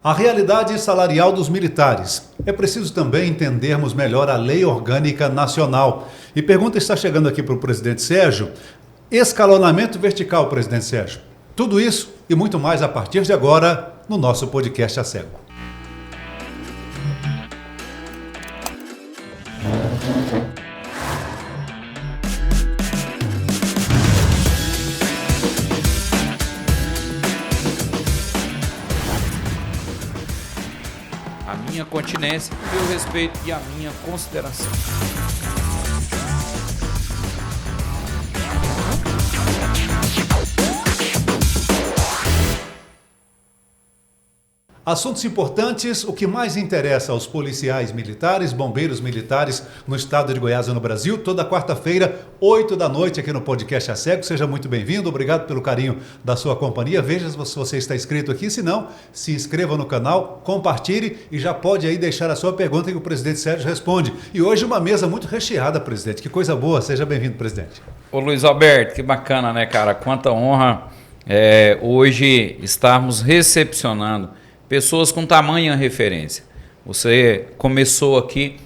A realidade salarial dos militares. É preciso também entendermos melhor a Lei Orgânica Nacional. E pergunta está chegando aqui para o presidente Sérgio. Escalonamento vertical, presidente Sérgio. Tudo isso e muito mais a partir de agora no nosso podcast A Cego. A minha continência, o meu respeito e a minha consideração. Assuntos importantes, o que mais interessa aos policiais militares, bombeiros militares no estado de Goiás e no Brasil, toda quarta-feira, 8 da noite, aqui no podcast A Cego. Seja muito bem-vindo, obrigado pelo carinho da sua companhia. Veja se você está inscrito aqui, se não, se inscreva no canal, compartilhe e já pode aí deixar a sua pergunta que o presidente Sérgio responde. E hoje uma mesa muito recheada, presidente, que coisa boa, seja bem-vindo, presidente. Ô Luiz Alberto, que bacana, né, cara? Quanta honra hoje estarmos recepcionando pessoas com tamanha referência. Você começou aqui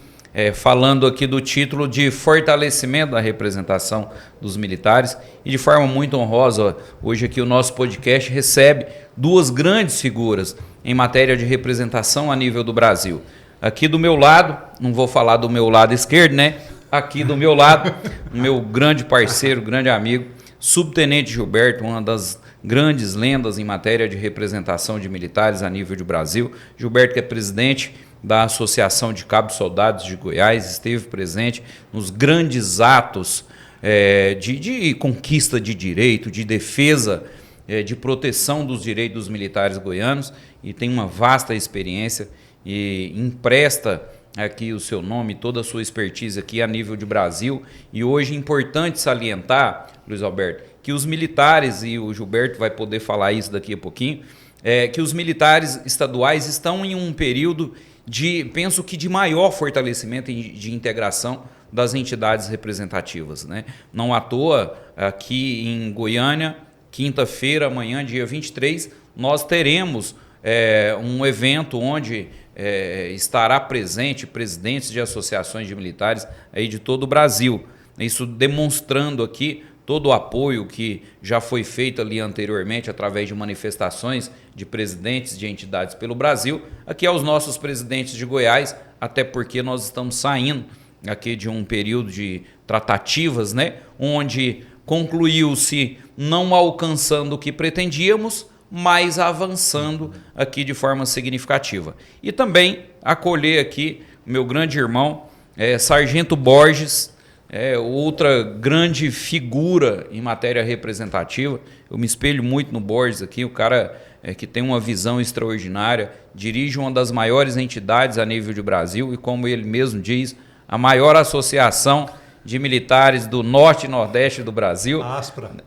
falando aqui do título de fortalecimento da representação dos militares e de forma muito honrosa, hoje aqui o nosso podcast recebe duas grandes figuras em matéria de representação a nível do Brasil. Aqui do meu lado, não vou falar do meu lado esquerdo, né? Aqui do meu lado, o meu grande parceiro, grande amigo, Subtenente Gilberto, uma das grandes lendas em matéria de representação de militares a nível de Brasil. Gilberto, que é presidente da Associação de Cabos Soldados de Goiás, esteve presente nos grandes atos de conquista de direito, de defesa, de proteção dos direitos dos militares goianos e tem uma vasta experiência e empresta aqui o seu nome, toda a sua expertise aqui a nível de Brasil. E hoje é importante salientar, Luiz Alberto, que os militares, e o Gilberto vai poder falar isso daqui a pouquinho, que os militares estaduais estão em um período penso que de maior fortalecimento e de integração das entidades representativas, né? Não à toa, aqui em Goiânia, quinta-feira, amanhã, dia 23, nós teremos um evento onde estará presente presidentes de associações de militares aí de todo o Brasil. Isso demonstrando aqui todo o apoio que já foi feito ali anteriormente através de manifestações de presidentes de entidades pelo Brasil, aqui aos nossos presidentes de Goiás, até porque nós estamos saindo aqui de um período de tratativas, né, onde concluiu-se não alcançando o que pretendíamos, mas avançando aqui de forma significativa. E também acolher aqui meu grande irmão, Sargento Borges, outra grande figura em matéria representativa. Eu me espelho muito no Borges aqui, o cara que tem uma visão extraordinária, dirige uma das maiores entidades a nível de Brasil e, como ele mesmo diz, a maior associação de militares do norte e nordeste do Brasil,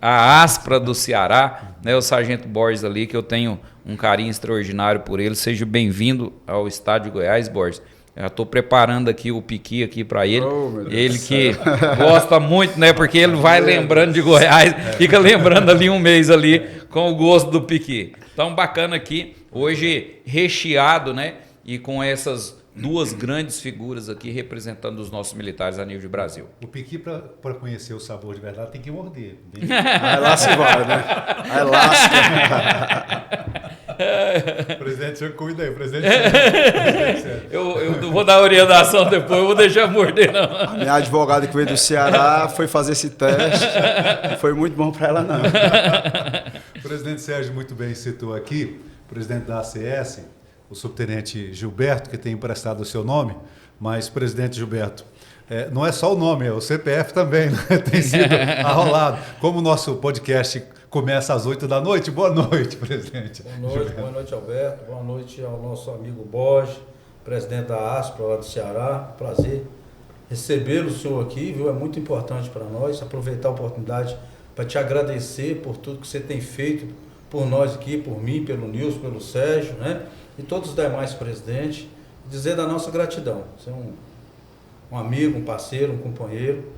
a Aspra do Ceará, né, o Sargento Borges ali, que eu tenho um carinho extraordinário por ele. Seja bem-vindo ao estado de Goiás, Borges. Já estou preparando aqui o piqui aqui para ele, ele que gosta muito, né? Porque ele vai lembrando de Goiás, fica lembrando ali um mês ali com o gosto do piqui. Então, bacana aqui, hoje recheado, né? E com essas duas grandes figuras aqui representando os nossos militares a nível de Brasil. O piqui, para conhecer o sabor de verdade, tem que morder. Aí lá se vai, né? Aí lasca. Presidente, o senhor cuida aí, presidente. Eu não vou dar orientação depois, eu vou deixar morder, não. A minha advogada que veio do Ceará foi fazer esse teste, não foi muito bom para ela, não. O presidente Sérgio muito bem citou aqui, presidente da ACS, o subtenente Gilberto, que tem emprestado o seu nome, mas, presidente Gilberto, não é só o nome, é o CPF também, né? Tem sido arrolado. Como o nosso podcast começa às 8 da noite, boa noite, presidente. Boa noite, Alberto, boa noite ao nosso amigo Borges, presidente da Aspra lá do Ceará. Prazer receber o senhor aqui, viu? É muito importante para nós, aproveitar a oportunidade para te agradecer por tudo que você tem feito por nós aqui, por mim, pelo Nilson, pelo Sérgio, né? E todos os demais presidentes, dizer da nossa gratidão. Você é um amigo, um parceiro, um companheiro.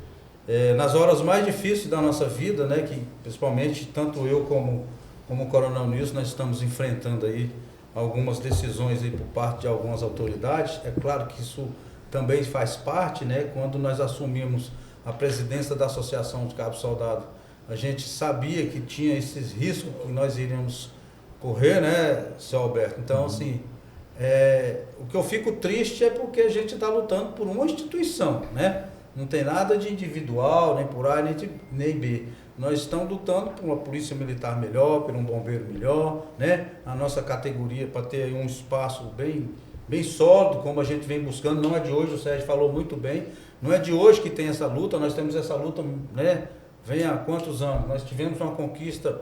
Nas horas mais difíceis da nossa vida, né, que principalmente tanto eu como o Coronel Nilson, nós estamos enfrentando aí algumas decisões aí por parte de algumas autoridades. É claro que isso também faz parte, né? Quando nós assumimos a presidência da Associação de Cabo Soldado, a gente sabia que tinha esses riscos que nós iríamos correr, né, seu Alberto? Então, assim, o que eu fico triste é porque a gente está lutando por uma instituição, né? Não tem nada de individual, nem por A, nem B. Nós estamos lutando por uma polícia militar melhor, por um bombeiro melhor, né? A nossa categoria para ter um espaço bem sólido, como a gente vem buscando. Não é de hoje, o Sérgio falou muito bem, não é de hoje que tem essa luta, nós temos essa luta, né? Vem há quantos anos? Nós tivemos uma conquista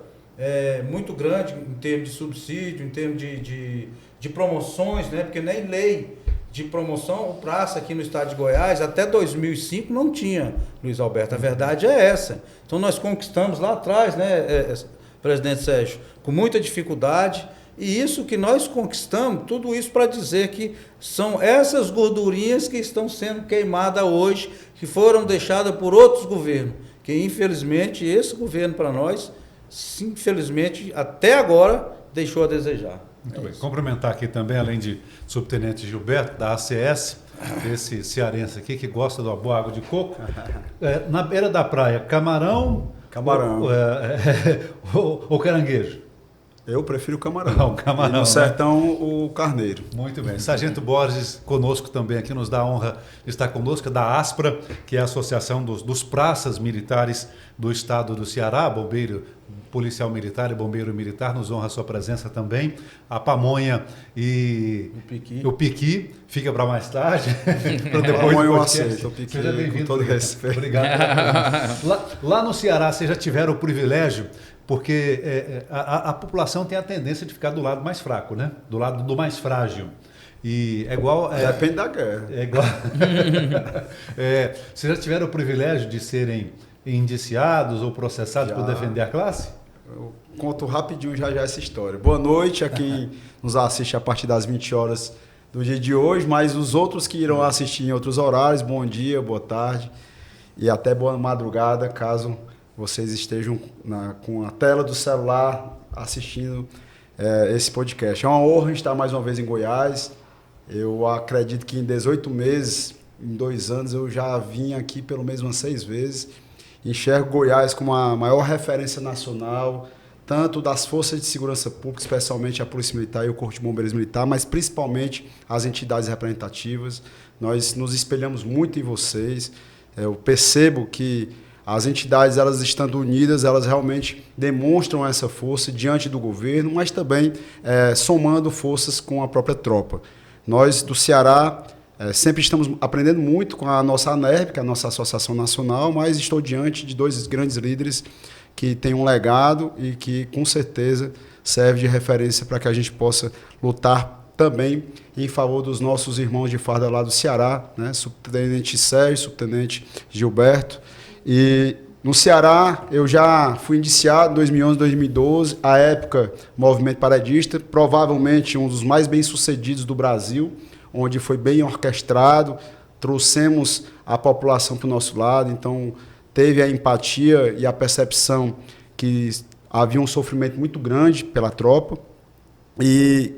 muito grande em termos de subsídio, em termos de promoções, né? Porque nem lei de promoção, o praça aqui no estado de Goiás, até 2005 não tinha, Luiz Alberto, a verdade é essa. Então nós conquistamos lá atrás, né, presidente Sérgio, com muita dificuldade, e isso que nós conquistamos, tudo isso para dizer que são essas gordurinhas que estão sendo queimadas hoje, que foram deixadas por outros governos, que infelizmente esse governo para nós, infelizmente até agora, deixou a desejar. Muito bem. Cumprimentar aqui também, além de subtenente Gilberto, da ACS, esse cearense aqui que gosta da boa água de coco. Na beira da praia, camarão. Ou caranguejo? Eu prefiro o camarão. O camarão, e no sertão, o carneiro. Muito bem. Sargento Borges conosco também aqui, nos dá a honra de estar conosco, da ASPRA, que é a Associação dos Praças Militares do Estado do Ceará, bombeiro, policial militar e bombeiro militar, nos honra a sua presença também. A pamonha e o piqui fica para mais tarde. Para depois eu aceito, o piqui, seja bem-vindo. Com todo respeito. Obrigado. Lá no Ceará, vocês já tiveram o privilégio, porque a população tem a tendência de ficar do lado mais fraco, né? Do lado do mais frágil. E é igual... Depende da guerra. É igual... Vocês já tiveram o privilégio de serem indiciados ou processados por defender a classe? Eu conto rapidinho já essa história. Boa noite a quem nos assiste a partir das 20 horas do dia de hoje, mas os outros que irão assistir em outros horários, bom dia, boa tarde e até boa madrugada, caso vocês estejam com a tela do celular assistindo esse podcast. É uma honra estar mais uma vez em Goiás. Eu acredito que em 18 meses, em 2 anos, eu já vim aqui pelo menos umas 6 vezes. Enxergo Goiás como a maior referência nacional, tanto das forças de segurança pública, especialmente a Polícia Militar e o Corpo de Bombeiros Militar, mas principalmente as entidades representativas. Nós nos espelhamos muito em vocês. Eu percebo que as entidades, elas estando unidas, elas realmente demonstram essa força diante do governo, mas também somando forças com a própria tropa. Nós, do Ceará, sempre estamos aprendendo muito com a nossa ANERB, que é a nossa Associação Nacional, mas estou diante de 2 grandes líderes que têm um legado e que, com certeza, serve de referência para que a gente possa lutar também em favor dos nossos irmãos de farda lá do Ceará, né? Subtenente Sérgio, subtenente Gilberto. E no Ceará eu já fui indiciado em 2011, 2012, à época movimento paredista, provavelmente um dos mais bem-sucedidos do Brasil, onde foi bem orquestrado, trouxemos a população para o nosso lado, então teve a empatia e a percepção que havia um sofrimento muito grande pela tropa, e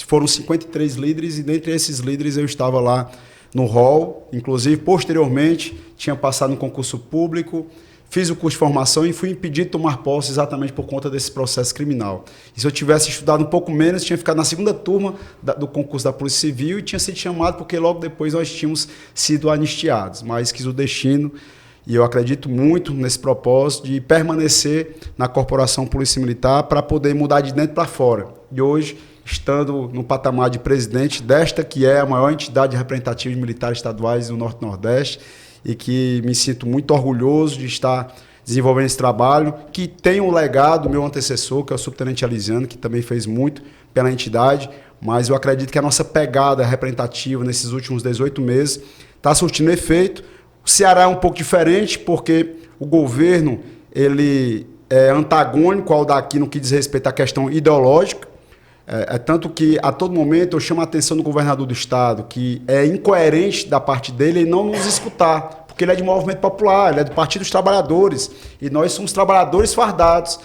foram 53 líderes, e dentre esses líderes eu estava lá no hall, inclusive posteriormente tinha passado no concurso público, fiz o curso de formação e fui impedido de tomar posse exatamente por conta desse processo criminal. E se eu tivesse estudado um pouco menos, tinha ficado na 2ª turma do concurso da Polícia Civil e tinha sido chamado porque logo depois nós tínhamos sido anistiados. Mas quis o destino, e eu acredito muito nesse propósito de permanecer na Corporação Polícia Militar para poder mudar de dentro para fora. E hoje, estando no patamar de presidente desta que é a maior entidade representativa de militares estaduais do Norte e Nordeste, e que me sinto muito orgulhoso de estar desenvolvendo esse trabalho, que tem um legado do meu antecessor, que é o subtenente Alisiano, que também fez muito pela entidade, mas eu acredito que a nossa pegada representativa nesses últimos 18 meses está surtindo efeito. O Ceará é um pouco diferente, porque o governo ele é antagônico ao daqui no que diz respeito à questão ideológica, tanto que a todo momento eu chamo a atenção do governador do estado, que é incoerente da parte dele em não nos escutar, porque ele é de movimento popular, ele é do Partido dos Trabalhadores, e nós somos trabalhadores fardados.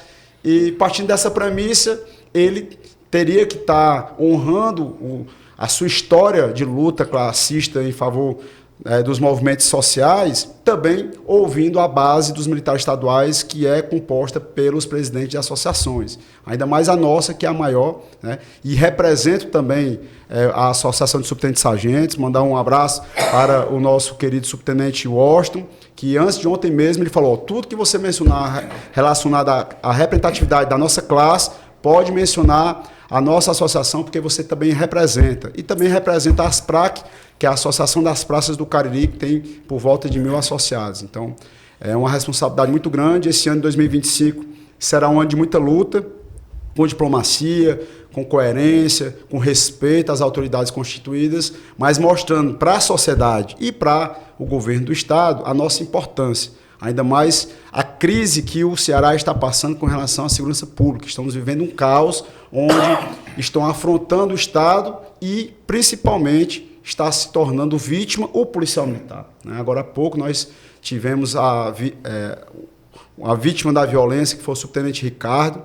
E partindo dessa premissa, ele teria que estar honrando a sua história de luta classista em favor dos movimentos sociais, também ouvindo a base dos militares estaduais, que é composta pelos presidentes de associações. Ainda mais a nossa, que é a maior, né? E represento também a Associação de Subtenentes Sargentos, mandar um abraço para o nosso querido subtenente Washington, que antes de ontem mesmo ele falou, tudo que você mencionar relacionado à representatividade da nossa classe, pode mencionar a nossa associação, porque você também representa. E também representa a ASPRAC, que é a Associação das Praças do Cariri, que tem por volta de 1.000 associados. Então, é uma responsabilidade muito grande. Esse ano de 2025 será um ano de muita luta, com diplomacia, com coerência, com respeito às autoridades constituídas, mas mostrando para a sociedade e para o governo do Estado a nossa importância. Ainda mais a crise que o Ceará está passando com relação à segurança pública. Estamos vivendo um caos onde estão afrontando o Estado e, principalmente, está se tornando vítima o policial militar. Agora há pouco nós tivemos a vítima da violência, que foi o subtenente Ricardo,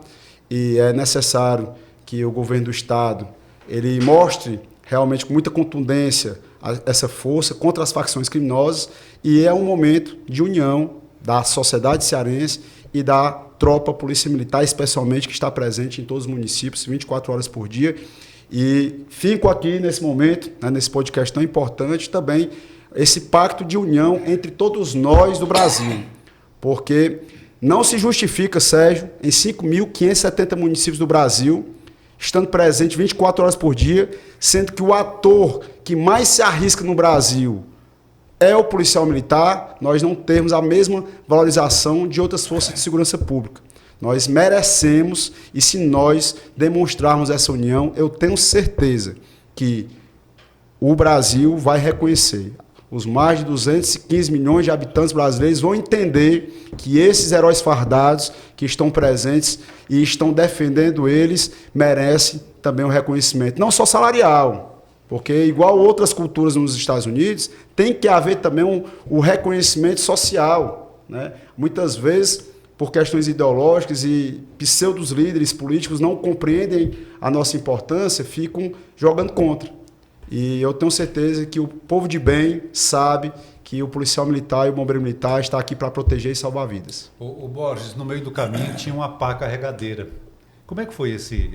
e é necessário que o governo do Estado ele mostre realmente com muita contundência essa força contra as facções criminosas, e é um momento de união da sociedade cearense e da tropa polícia militar, especialmente, que está presente em todos os municípios, 24 horas por dia. E fico aqui nesse momento, nesse podcast tão importante, também esse pacto de união entre todos nós do Brasil. Porque não se justifica, Sérgio, em 5.570 municípios do Brasil, estando presente 24 horas por dia, sendo que o ator que mais se arrisca no Brasil é o policial militar, nós não temos a mesma valorização de outras forças de segurança pública. Nós merecemos, e se nós demonstrarmos essa união, eu tenho certeza que o Brasil vai reconhecer. Os mais de 215 milhões de habitantes brasileiros vão entender que esses heróis fardados que estão presentes e estão defendendo eles merecem também um reconhecimento, não só salarial, porque, igual outras culturas nos Estados Unidos, tem que haver também um reconhecimento social, né? Muitas vezes, por questões ideológicas e pseudos líderes políticos não compreendem a nossa importância, ficam jogando contra. E eu tenho certeza que o povo de bem sabe que o policial militar e o bombeiro militar está aqui para proteger e salvar vidas. O Borges, no meio do caminho, tinha uma pá carregadeira. Como é que foi esse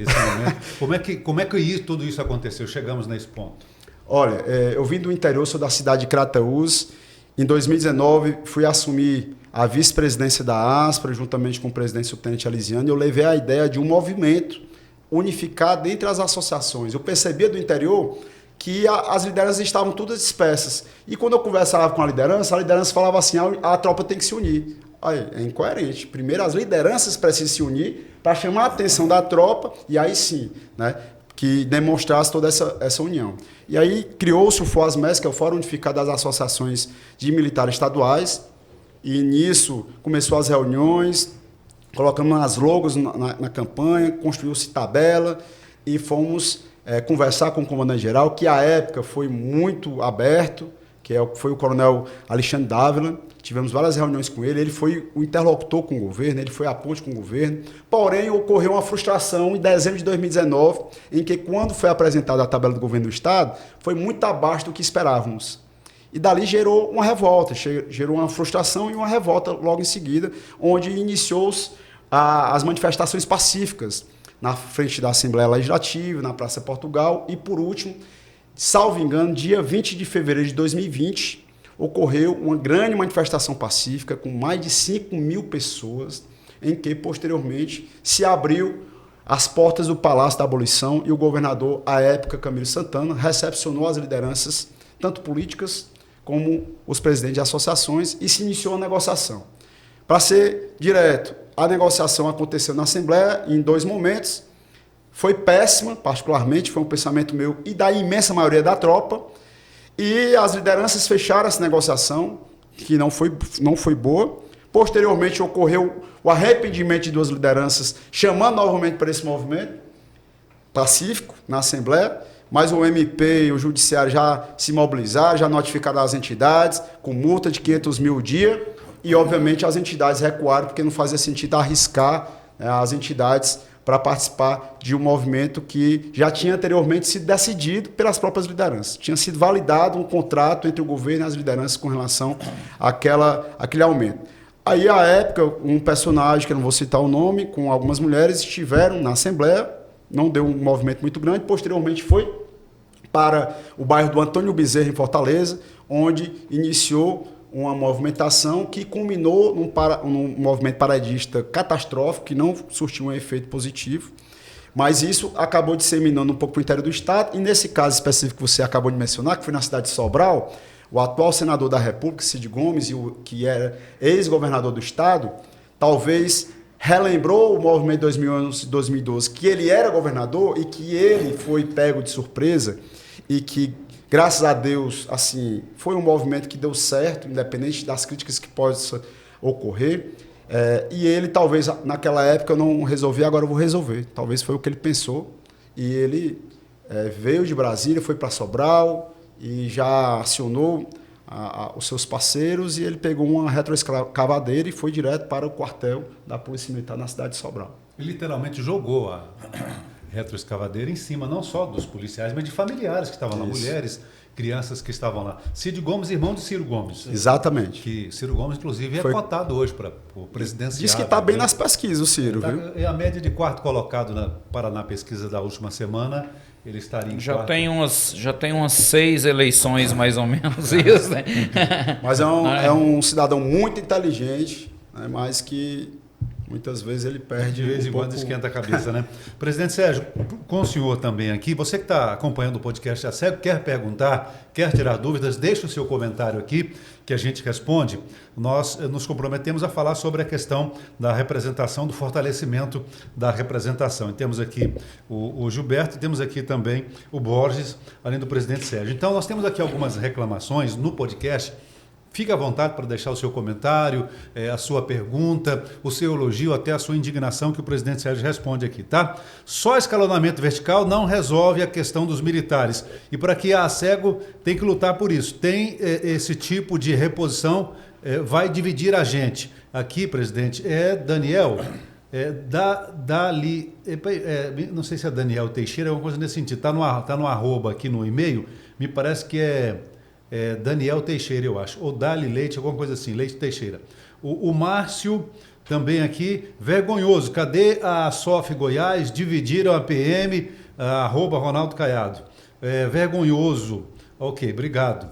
momento? Como é que tudo isso aconteceu? Chegamos nesse ponto. Olha, eu vim do interior, sou da cidade de Crateús. Em 2019, fui assumir a vice-presidência da ASPRA, juntamente com o presidente subtenente Alisiano, e eu levei a ideia de um movimento unificado entre as associações. Eu percebia do interior que as lideranças estavam todas dispersas. E quando eu conversava com a liderança falava assim, a tropa tem que se unir. Aí, é incoerente. Primeiro, as lideranças precisam se unir para chamar a atenção da tropa, e aí sim, né, que demonstrasse toda essa união. E aí criou-se o FOASMES, que é o Fórum Unificado das Associações de Militares Estaduais, e nisso começou as reuniões, colocamos as logos na campanha, construiu-se tabela, e fomos conversar com o comandante-geral, que à época foi muito aberto, foi o coronel Alexandre Dávila. Tivemos várias reuniões com ele foi o interlocutor com o governo, ele foi a ponte com o governo. Porém, ocorreu uma frustração em dezembro de 2019, em que, quando foi apresentada a tabela do governo do Estado, foi muito abaixo do que esperávamos. E dali gerou uma revolta, gerou uma frustração e uma revolta logo em seguida, onde iniciou-se as manifestações pacíficas na frente da Assembleia Legislativa, na Praça Portugal, e, por último, salvo engano, dia 20 de fevereiro de 2020, ocorreu uma grande manifestação pacífica com mais de 5.000 pessoas, em que, posteriormente, se abriu as portas do Palácio da Abolição e o governador, à época, Camilo Santana, recepcionou as lideranças, tanto políticas como os presidentes de associações, e se iniciou a negociação. Para ser direto, a negociação aconteceu na Assembleia em 2 momentos. Foi péssima, particularmente, foi um pensamento meu e da imensa maioria da tropa. E as lideranças fecharam essa negociação, que não foi boa. Posteriormente, ocorreu o arrependimento de 2 lideranças, chamando novamente para esse movimento pacífico na Assembleia, mas o MP e o Judiciário já se mobilizaram, já notificaram as entidades, com multa de 500 mil o dia, e, obviamente, as entidades recuaram, porque não fazia sentido arriscar as entidades para participar de um movimento que já tinha anteriormente sido decidido pelas próprias lideranças. Tinha sido validado um contrato entre o governo e as lideranças com relação àquele aumento. Aí, à época, um personagem, que eu não vou citar o nome, com algumas mulheres, estiveram na Assembleia, não deu um movimento muito grande, posteriormente foi para o bairro do Antônio Bezerra, em Fortaleza, onde iniciou uma movimentação que culminou num movimento paradista catastrófico, que não surtiu um efeito positivo, mas isso acabou disseminando um pouco para o interior do estado, e nesse caso específico que você acabou de mencionar, que foi na cidade de Sobral, o atual senador da República, Cid Gomes, que era ex-governador do estado, talvez relembrou o movimento de 2012, que ele era governador e que ele foi pego de surpresa e que, graças a Deus, assim, foi um movimento que deu certo, independente das críticas que possam ocorrer. E ele, talvez, naquela época, eu não resolvi, agora eu vou resolver. Talvez foi o que ele pensou. E ele veio de Brasília, foi para Sobral e já acionou os seus parceiros, e ele pegou uma retroescavadeira e foi direto para o quartel da Polícia Militar na cidade de Sobral. E literalmente jogou a retroescavadeira em cima, não só dos policiais, mas de familiares que estavam lá, mulheres, crianças que estavam lá. Cid Gomes, irmão de Ciro Gomes. Exatamente. Que Ciro Gomes, inclusive, é cotado hoje para o presidenciável. Diz que está bem nas pesquisas, o Ciro, viu? É a média de quarto colocado na pesquisa da última semana. Ele estaria em quarto. Já tem umas 6 eleições, mais ou menos, isso, né? Mas é um cidadão muito inteligente, né? Mas que muitas vezes ele perde. De vez em quando esquenta a cabeça, né? Presidente Sérgio, com o senhor também aqui, você que está acompanhando o podcast A Cego, quer perguntar, quer tirar dúvidas, deixe o seu comentário aqui, que a gente responde. Nós nos comprometemos a falar sobre a questão da representação, do fortalecimento da representação. E temos aqui o Gilberto, temos aqui também o Borges, além do presidente Sérgio. Então, nós temos aqui algumas reclamações no podcast. Fique à vontade para deixar o seu comentário, a sua pergunta, o seu elogio, até a sua indignação, que o presidente Sérgio responde aqui, tá? Só escalonamento vertical não resolve a questão dos militares. E para que a ACEGO tem que lutar por isso. Tem esse tipo de reposição, vai dividir a gente. Aqui, presidente, Daniel, não sei se é Daniel Teixeira, é alguma coisa nesse sentido. Está no arroba aqui no e-mail, me parece que é Daniel Teixeira, eu acho, ou Dali Leite, alguma coisa assim, Leite Teixeira. O Márcio também aqui, vergonhoso, cadê a SOF Goiás? Dividiram a PM, arroba Ronaldo Caiado. Vergonhoso, ok, obrigado.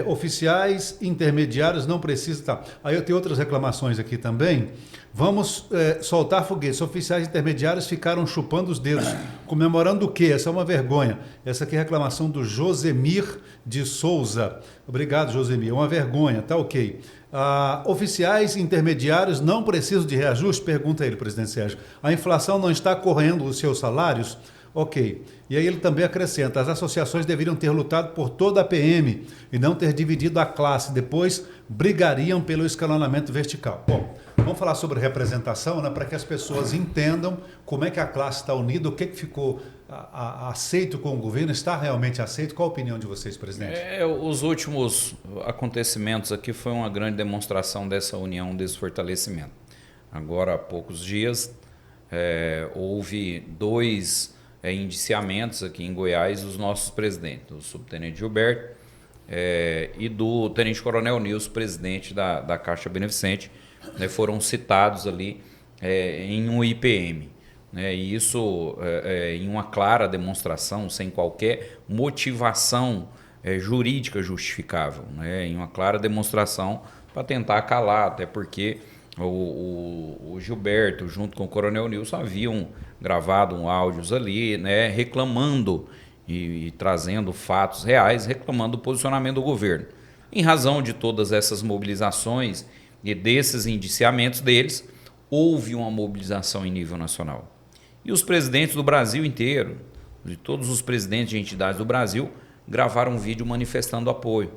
Oficiais intermediários não precisam. Tá. Aí eu tenho outras reclamações aqui também. Vamos soltar foguetes. Oficiais intermediários ficaram chupando os dedos. Comemorando o quê? Essa é uma vergonha. Essa aqui é a reclamação do Josemir de Souza. Obrigado, Josemir. É uma vergonha, tá ok. Oficiais intermediários não precisam de reajuste? Pergunta ele, presidente Sérgio. A inflação não está correndo os seus salários? Ok. E aí ele também acrescenta, as associações deveriam ter lutado por toda a PM e não ter dividido a classe, depois brigariam pelo escalonamento vertical. Bom, vamos falar sobre representação, né, para que as pessoas entendam como é que a classe está unida, o que ficou aceito com o governo, está realmente aceito? Qual a opinião de vocês, presidente? Os últimos acontecimentos aqui foi uma grande demonstração dessa união, desse fortalecimento. Agora, há poucos dias, houve 2 indiciamentos aqui em Goiás dos nossos presidentes, do subtenente Gilberto e do tenente coronel Nilson, presidente da Caixa Beneficente, foram citados ali em um IPM. E isso em uma clara demonstração, sem qualquer motivação jurídica justificável, em uma clara demonstração para tentar calar, até porque o Gilberto, junto com o coronel Nilson, haviam gravado áudios ali, reclamando e trazendo fatos reais, reclamando do posicionamento do governo. Em razão de todas essas mobilizações e desses indiciamentos deles, houve uma mobilização em nível nacional. E os presidentes do Brasil inteiro, de todos os presidentes de entidades do Brasil, gravaram um vídeo manifestando apoio,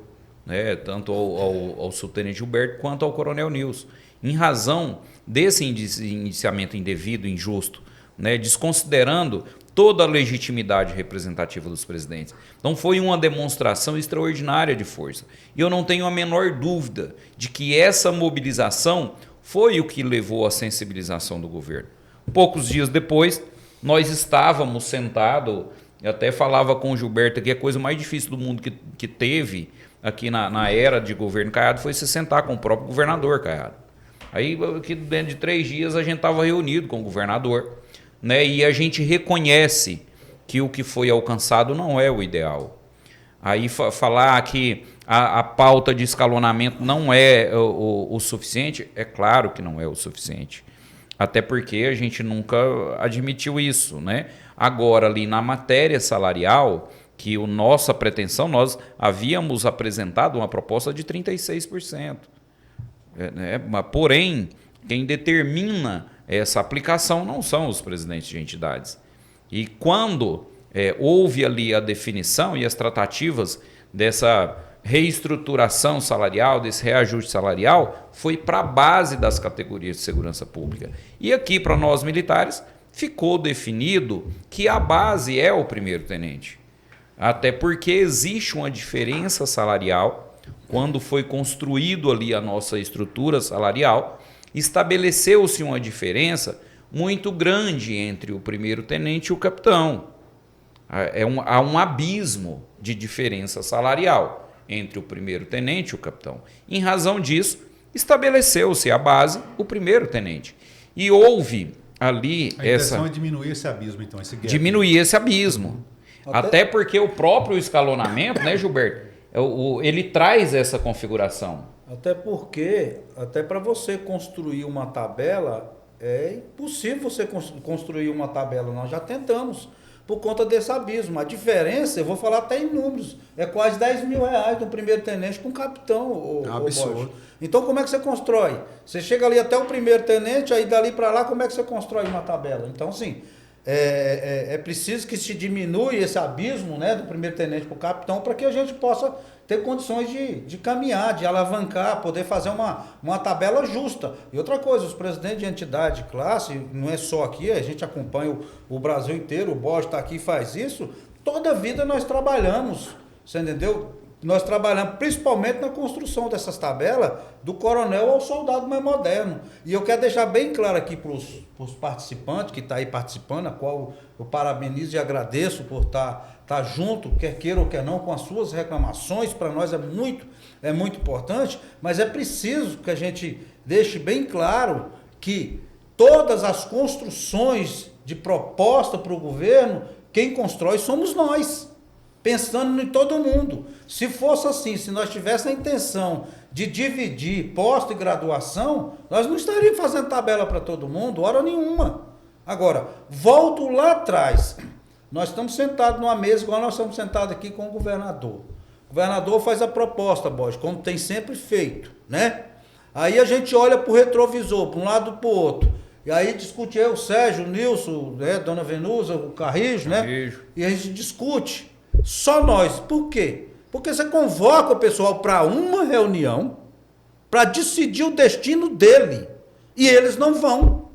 tanto ao subtenente Gilberto quanto ao coronel Nilson, em razão desse indiciamento indevido, injusto, desconsiderando toda a legitimidade representativa dos presidentes. Então foi uma demonstração extraordinária de força. E eu não tenho a menor dúvida de que essa mobilização foi o que levou à sensibilização do governo. Poucos dias depois, nós estávamos sentados, eu até falava com o Gilberto aqui, a coisa mais difícil do mundo que teve aqui na era de governo Caiado foi se sentar com o próprio governador Caiado. Aí, aqui dentro de 3 dias, a gente estava reunido com o governador, né? E a gente reconhece que o que foi alcançado não é o ideal. Aí falar que a pauta de escalonamento não é o suficiente, é claro que não é o suficiente. Até porque a gente nunca admitiu isso, né? Agora, ali na matéria salarial, que a nossa pretensão, nós havíamos apresentado uma proposta de 36%. Porém, quem determina essa aplicação não são os presidentes de entidades. E quando houve ali a definição e as tratativas dessa reestruturação salarial, desse reajuste salarial, foi para a base das categorias de segurança pública. E aqui, para nós militares, ficou definido que a base é o primeiro-tenente. Até porque existe uma diferença salarial. Quando foi construído ali a nossa estrutura salarial, estabeleceu-se uma diferença muito grande entre o primeiro-tenente e o capitão. Há um abismo de diferença salarial entre o primeiro-tenente e o capitão. Em razão disso, estabeleceu-se a base, o primeiro-tenente. E houve ali a intenção é diminuir esse abismo, então, esse gap. Diminuir esse abismo. Até porque o próprio escalonamento, né, Gilberto, ele traz essa configuração. Até porque, até para você construir uma tabela, é impossível você construir uma tabela. Nós já tentamos, por conta desse abismo. A diferença, eu vou falar até em números, é quase R$10 mil do primeiro-tenente com o capitão. Absurdo. Então, como é que você constrói? Você chega ali até o primeiro-tenente, aí dali para lá, como é que você constrói uma tabela? Então, assim, é preciso que se diminua esse abismo, né, do primeiro-tenente para o capitão, para que a gente possa ter condições de caminhar, de alavancar, poder fazer uma tabela justa. E outra coisa, os presidentes de entidade de classe, não é só aqui, a gente acompanha o Brasil inteiro, o Borges está aqui e faz isso, toda a vida nós trabalhamos, você entendeu? Nós trabalhamos principalmente na construção dessas tabelas, do coronel ao soldado mais moderno. E eu quero deixar bem claro aqui para os participantes que estão aí participando, a qual eu parabenizo e agradeço por estar junto, quer queira ou quer não, com as suas reclamações. Para nós é muito importante, mas é preciso que a gente deixe bem claro que todas as construções de proposta para o governo, quem constrói somos nós, pensando em todo mundo. Se fosse assim, se nós tivéssemos a intenção de dividir posto e graduação, nós não estaríamos fazendo tabela para todo mundo, hora nenhuma. Agora, volto lá atrás. Nós estamos sentados numa mesa, igual nós estamos sentados aqui com o governador. O governador faz a proposta, Borges, como tem sempre feito, né? Aí a gente olha para o retrovisor, para um lado e para o outro. E aí discute eu, o Sérgio, o Nilson, né, Dona Venusa, o Carrijo, né? E a gente discute. Só nós. Por quê? Porque você convoca o pessoal para uma reunião para decidir o destino dele. E eles não vão.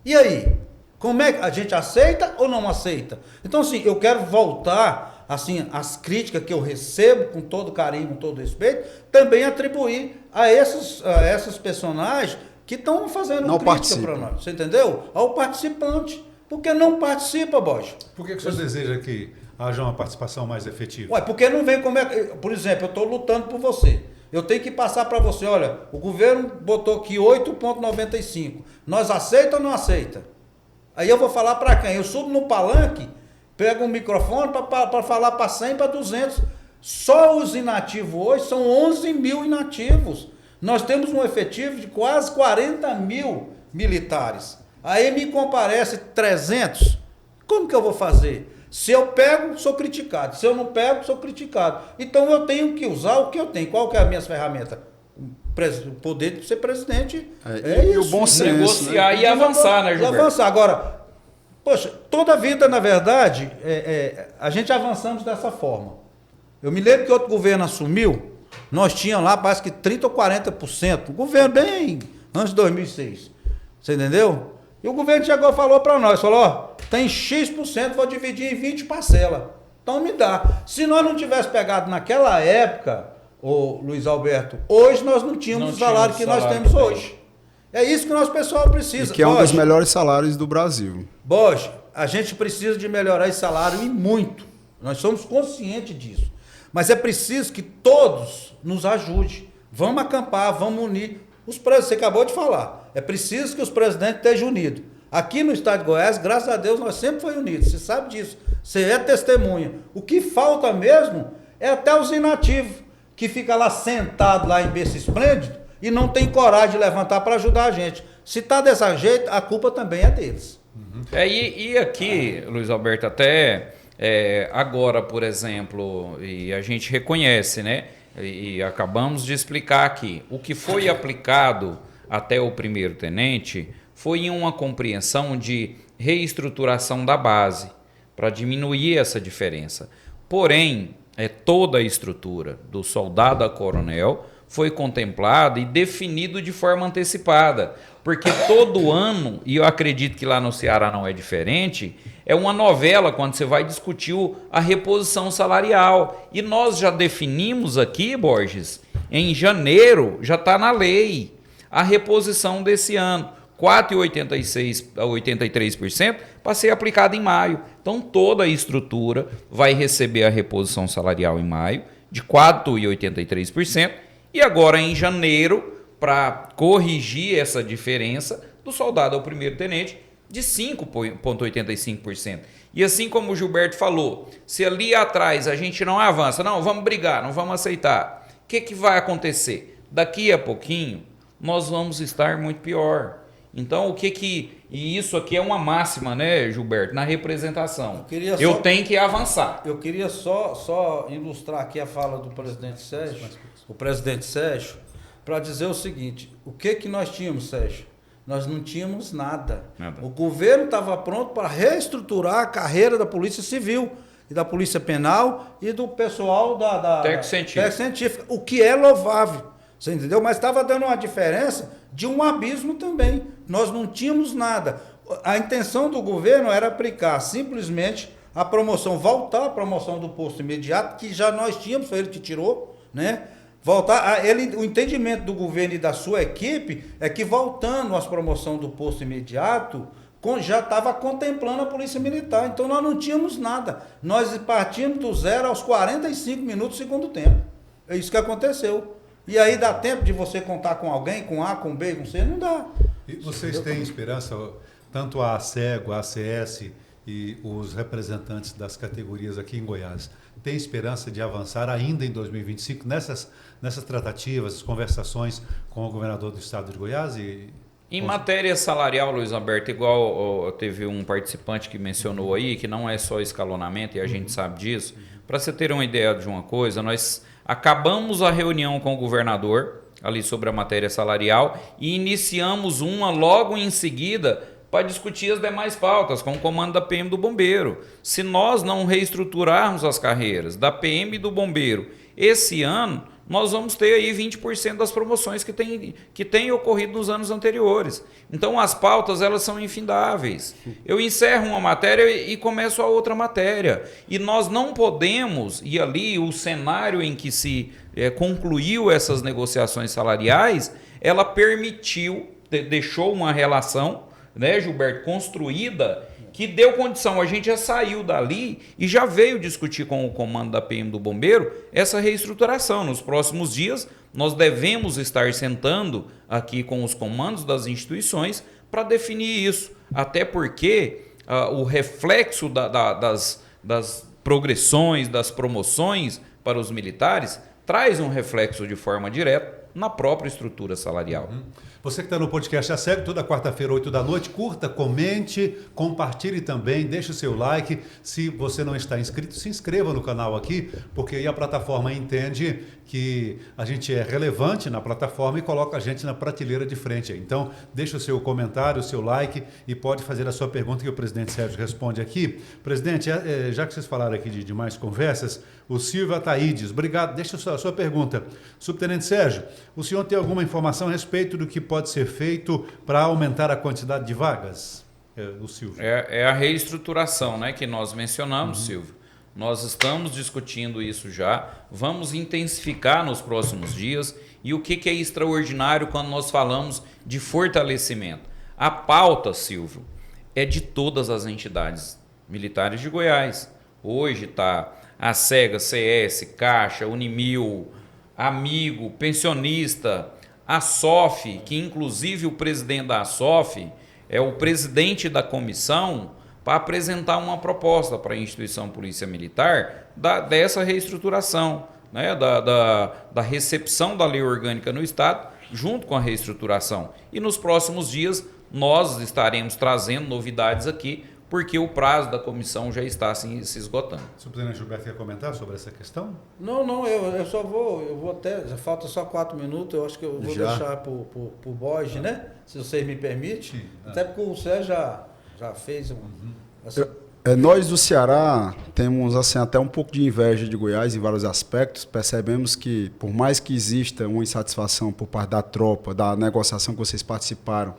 E aí? Como é que a gente aceita ou não aceita? Então, assim, eu quero voltar, assim, as críticas que eu recebo com todo carinho, com todo respeito, também atribuir a esses personagens que estão fazendo não crítica para nós. Você entendeu? Ao participante. Porque não participa, Borges. Por que o senhor deseja que haja uma participação mais efetiva? Ué, porque não vem como é... Por exemplo, eu estou lutando por você. Eu tenho que passar para você, olha, o governo botou aqui 8,95. Nós aceita ou não aceita? Aí eu vou falar para quem? Eu subo no palanque, pego um microfone para falar para 100, para 200. Só os inativos hoje são 11 mil inativos. Nós temos um efetivo de quase 40 mil militares. Aí me comparece 300. Como que eu vou fazer? Se eu pego, sou criticado. Se eu não pego, sou criticado. Então eu tenho que usar o que eu tenho. Qual que é a minha ferramenta? O poder de ser presidente. E o bom senso. Negociar, né? E avançar, né, Gilberto? Avançar. Agora, poxa, toda a vida, na verdade, a gente avançamos dessa forma. Eu me lembro que outro governo assumiu, nós tínhamos lá, parece que 30% ou 40%. Um governo bem antes de 2006. Você entendeu? E o governo chegou e falou para nós, falou, ó, tem X%, vou dividir em 20 parcelas. Então me dá. Se nós não tivéssemos pegado naquela época, ô Luiz Alberto, hoje nós não tínhamos o salário que nós temos hoje. É isso que o nosso pessoal precisa. E que é um dos melhores salários do Brasil. Borges, A gente precisa de melhorar esse salário e muito. Nós somos conscientes disso. Mas é preciso que todos nos ajudem. Vamos acampar, vamos unir. Você acabou de falar. É preciso que os presidentes estejam unidos. Aqui no estado de Goiás, graças a Deus, nós sempre fomos unidos. Você sabe disso. Você é testemunha. O que falta mesmo é até os inativos, que fica lá sentado lá em berço esplêndido e não tem coragem de levantar para ajudar a gente. Se está desse jeito, a culpa também é deles. E aqui, Luiz Alberto, até agora, por exemplo, e a gente reconhece, né? E acabamos de explicar aqui, o que foi aplicado até o primeiro-tenente foi em uma compreensão de reestruturação da base, para diminuir essa diferença. Porém, toda a estrutura do soldado a coronel foi contemplada e definido de forma antecipada, porque todo ano, e eu acredito que lá no Ceará não é diferente, é uma novela quando você vai discutir a reposição salarial. E nós já definimos aqui, Borges, em janeiro já está na lei a reposição desse ano, 4,86% a 83% para ser aplicada em maio. Então toda a estrutura vai receber a reposição salarial em maio de 4,83%. E agora em janeiro, para corrigir essa diferença do soldado ao primeiro-tenente, de 5,85%. E assim como o Gilberto falou, se ali atrás a gente não avança, não, vamos brigar, não vamos aceitar, o que vai acontecer? Daqui a pouquinho, nós vamos estar muito pior. Então, e isso aqui é uma máxima, né, Gilberto, na representação. Eu tenho que avançar. Eu queria só ilustrar aqui a fala do presidente Sérgio, o presidente Sérgio, para dizer o seguinte: o que nós tínhamos, Sérgio? Nós não tínhamos nada. O governo estava pronto para reestruturar a carreira da Polícia Civil e da Polícia Penal e do pessoal da técnico científica, o que é louvável, você entendeu? Mas estava dando uma diferença de um abismo também. Nós não tínhamos nada. A intenção do governo era aplicar simplesmente a promoção, voltar à promoção do posto imediato, que já nós tínhamos, foi ele que tirou, né? Voltar, o entendimento do governo e da sua equipe é que voltando às promoções do posto imediato, já estava contemplando a Polícia Militar. Então nós não tínhamos nada. Nós partimos do zero aos 45 minutos do segundo tempo. É isso que aconteceu. E aí dá tempo de você contar com alguém, com A, com B, com C? Não dá. E vocês têm esperança, tanto a ACEGO, a ACS e os representantes das categorias aqui em Goiás, tem esperança de avançar ainda em 2025 nessas tratativas, conversações com o governador do estado de Goiás? Em matéria salarial, Luiz Alberto, igual teve um participante que mencionou aí, que não é só escalonamento, e a gente sabe disso. Para você ter uma ideia de uma coisa, nós acabamos a reunião com o governador ali sobre a matéria salarial e iniciamos uma logo em seguida para discutir as demais pautas com o comando da PM do Bombeiro. Se nós não reestruturarmos as carreiras da PM e do Bombeiro esse ano, nós vamos ter aí 20% das promoções que tem ocorrido nos anos anteriores. Então as pautas, elas são infindáveis. Eu encerro uma matéria e começo a outra matéria. E nós não podemos, e ali o cenário em que se concluiu essas negociações salariais, ela permitiu, deixou uma relação, né, Gilberto, construída, que deu condição, a gente já saiu dali e já veio discutir com o comando da PM do Bombeiro essa reestruturação. Nos próximos dias, nós devemos estar sentando aqui com os comandos das instituições para definir isso, até porque o reflexo das progressões, das promoções para os militares, traz um reflexo de forma direta na própria estrutura salarial. Você que está no podcast A Cego, toda quarta-feira, 8 da noite, curta, comente, compartilhe também, deixe o seu like. Se você não está inscrito, se inscreva no canal aqui, porque aí a plataforma entende que a gente é relevante na plataforma e coloca a gente na prateleira de frente. Então, deixe o seu comentário, o seu like e pode fazer a sua pergunta que o presidente Sérgio responde aqui. Presidente, já que vocês falaram aqui de mais conversas, o Silvio Ataídes, obrigado, deixa a sua pergunta. Subtenente Sérgio, o senhor tem alguma informação a respeito do que pode ser feito para aumentar a quantidade de vagas? O Silvio. É a reestruturação, né, que nós mencionamos, Silvio. Nós estamos discutindo isso já, vamos intensificar nos próximos dias. E o que é extraordinário quando nós falamos de fortalecimento? A pauta, Silvio, é de todas as entidades militares de Goiás. Hoje está a SEGA, CS, Caixa, Unimil, Amigo, Pensionista, a SOF, que inclusive o presidente da SOF é o presidente da comissão para apresentar uma proposta para a instituição Polícia Militar dessa reestruturação, né, da recepção da lei orgânica no Estado, junto com a reestruturação. E nos próximos dias nós estaremos trazendo novidades aqui, porque o prazo da comissão já está assim, se esgotando. O senhor presidente Gilberto quer comentar sobre essa questão? Não, eu só vou até, já falta só 4 minutos, eu acho que eu vou deixar para o Borges, né? Se vocês me permitem. Sim. Até porque o Sérgio já fez Nós do Ceará temos assim, até um pouco de inveja de Goiás em vários aspectos. Percebemos que, por mais que exista uma insatisfação por parte da tropa, da negociação que vocês participaram,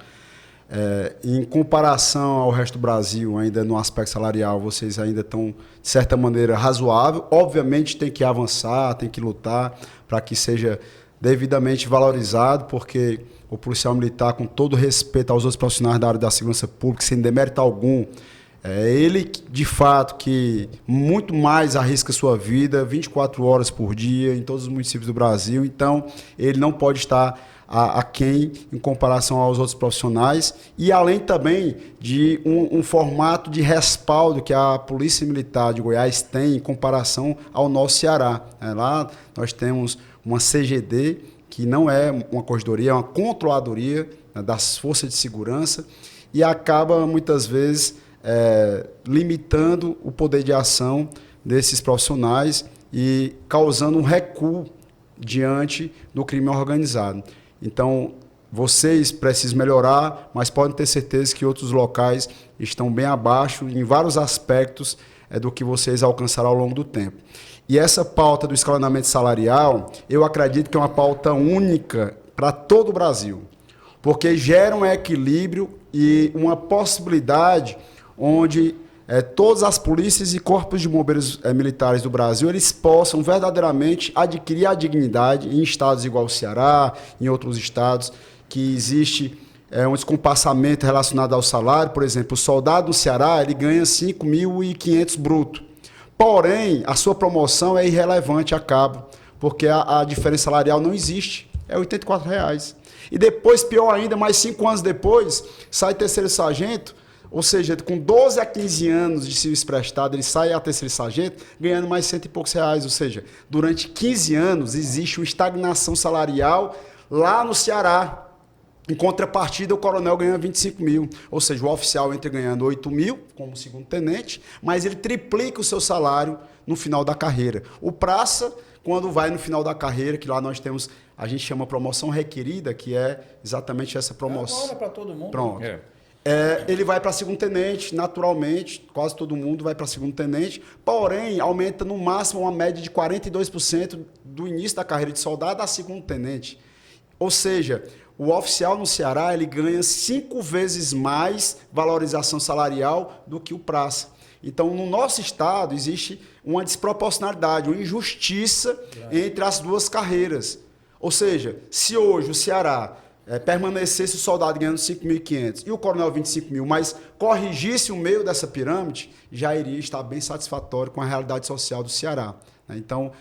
em comparação ao resto do Brasil, ainda no aspecto salarial, vocês ainda estão, de certa maneira, razoável. Obviamente tem que avançar, tem que lutar para que seja devidamente valorizado, porque o policial militar, com todo respeito aos outros profissionais da área da segurança pública, sem demérito algum, é ele, de fato, que muito mais arrisca sua vida, 24 horas por dia, em todos os municípios do Brasil. Então, ele não pode estar aquém em comparação aos outros profissionais, e além também de um formato de respaldo que a Polícia Militar de Goiás tem em comparação ao nosso Ceará. Lá nós temos uma CGD, que não é uma corregedoria, é uma controladoria, né, das forças de segurança, e acaba muitas vezes limitando o poder de ação desses profissionais e causando um recuo diante do crime organizado. Então, vocês precisam melhorar, mas podem ter certeza que outros locais estão bem abaixo em vários aspectos do que vocês alcançaram ao longo do tempo. E essa pauta do escalonamento salarial, eu acredito que é uma pauta única para todo o Brasil, porque gera um equilíbrio e uma possibilidade onde todas as polícias e corpos de bombeiros militares do Brasil, eles possam verdadeiramente adquirir a dignidade em estados igual o Ceará, em outros estados, que existe um descompassamento relacionado ao salário. Por exemplo, o soldado no Ceará, ele ganha 5.500 bruto. Porém, a sua promoção é irrelevante a cabo, porque a diferença salarial não existe, é R$ 84,00. E depois, pior ainda, mais 5 anos depois, sai terceiro sargento, ou seja, com 12 a 15 anos de serviço prestado, ele sai a terceiro sargento ganhando mais R$ 100 e poucos. Ou seja, durante 15 anos existe uma estagnação salarial lá no Ceará. Em contrapartida, o coronel ganha 25 mil. Ou seja, o oficial entra ganhando 8 mil como segundo tenente, mas ele triplica o seu salário no final da carreira. O praça, quando vai no final da carreira, que lá nós temos, a gente chama promoção requerida, que é exatamente essa promoção. Agora para todo mundo. Pronto. Ele vai para segundo tenente, naturalmente, quase todo mundo vai para segundo tenente, porém, aumenta no máximo uma média de 42% do início da carreira de soldado a segundo tenente. Ou seja, o oficial no Ceará ele ganha 5 vezes mais valorização salarial do que o praça. Então, no nosso estado, existe uma desproporcionalidade, uma injustiça entre as duas carreiras. Ou seja, se hoje o Ceará permanecesse o soldado ganhando 5.500 e o coronel 25 mil, mas corrigisse o meio dessa pirâmide, já iria estar bem satisfatório com a realidade social do Ceará. Então,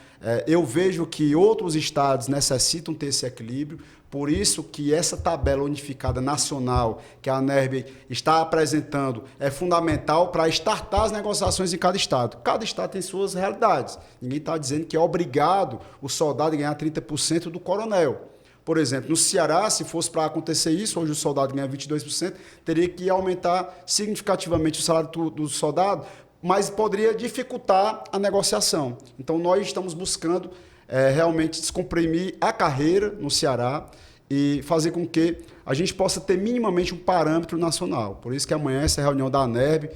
eu vejo que outros estados necessitam ter esse equilíbrio, por isso que essa tabela unificada nacional que a ANERB está apresentando é fundamental para estartar as negociações em cada estado. Cada estado tem suas realidades. Ninguém está dizendo que é obrigado o soldado a ganhar 30% do coronel. Por exemplo, no Ceará, se fosse para acontecer isso, hoje o soldado ganha 22%, teria que aumentar significativamente o salário do soldado, mas poderia dificultar a negociação. Então, nós estamos buscando realmente descomprimir a carreira no Ceará e fazer com que a gente possa ter minimamente um parâmetro nacional. Por isso que amanhã essa reunião da ANERB,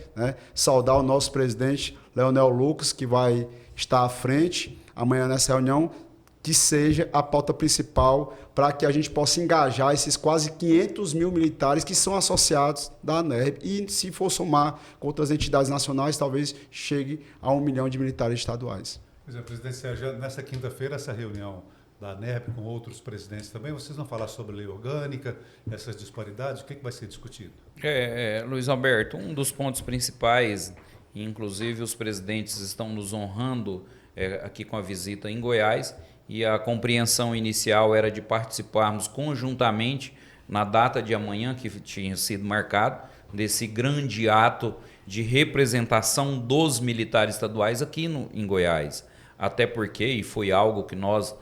saudar o nosso presidente Leonel Lucas, que vai estar à frente amanhã nessa reunião, que seja a pauta principal para que a gente possa engajar esses quase 500 mil militares que são associados da ANERB e, se for somar com outras entidades nacionais, talvez chegue a 1 milhão de militares estaduais. Pois é, presidente Sérgio, nessa quinta-feira, essa reunião da ANEP com outros presidentes também. Vocês vão falar sobre lei orgânica, essas disparidades, o que vai ser discutido? Luiz Alberto, um dos pontos principais, inclusive os presidentes estão nos honrando aqui com a visita em Goiás, e a compreensão inicial era de participarmos conjuntamente na data de amanhã, que tinha sido marcado, desse grande ato de representação dos militares estaduais aqui em Goiás. Até porque, e foi algo que nós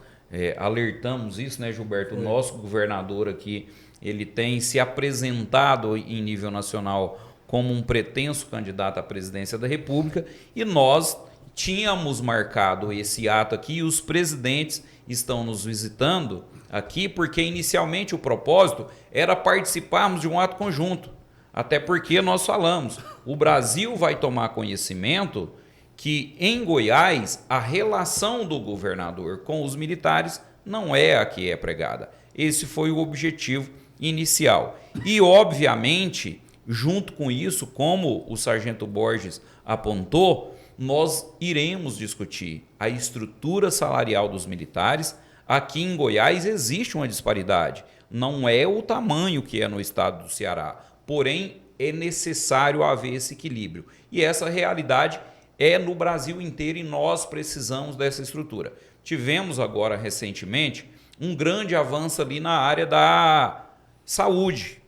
alertamos isso, né, Gilberto? O nosso governador aqui, ele tem se apresentado em nível nacional como um pretenso candidato à presidência da República, e nós tínhamos marcado esse ato aqui, e os presidentes estão nos visitando aqui porque inicialmente o propósito era participarmos de um ato conjunto. Até porque nós falamos, o Brasil vai tomar conhecimento que em Goiás a relação do governador com os militares não é a que é pregada. Esse foi o objetivo inicial. E, obviamente, junto com isso, como o sargento Borges apontou, nós iremos discutir a estrutura salarial dos militares. Aqui em Goiás existe uma disparidade. Não é o tamanho que é no estado do Ceará. Porém, é necessário haver esse equilíbrio. E essa realidade é no Brasil inteiro e nós precisamos dessa estrutura. Tivemos agora, recentemente, um grande avanço ali na área da saúde,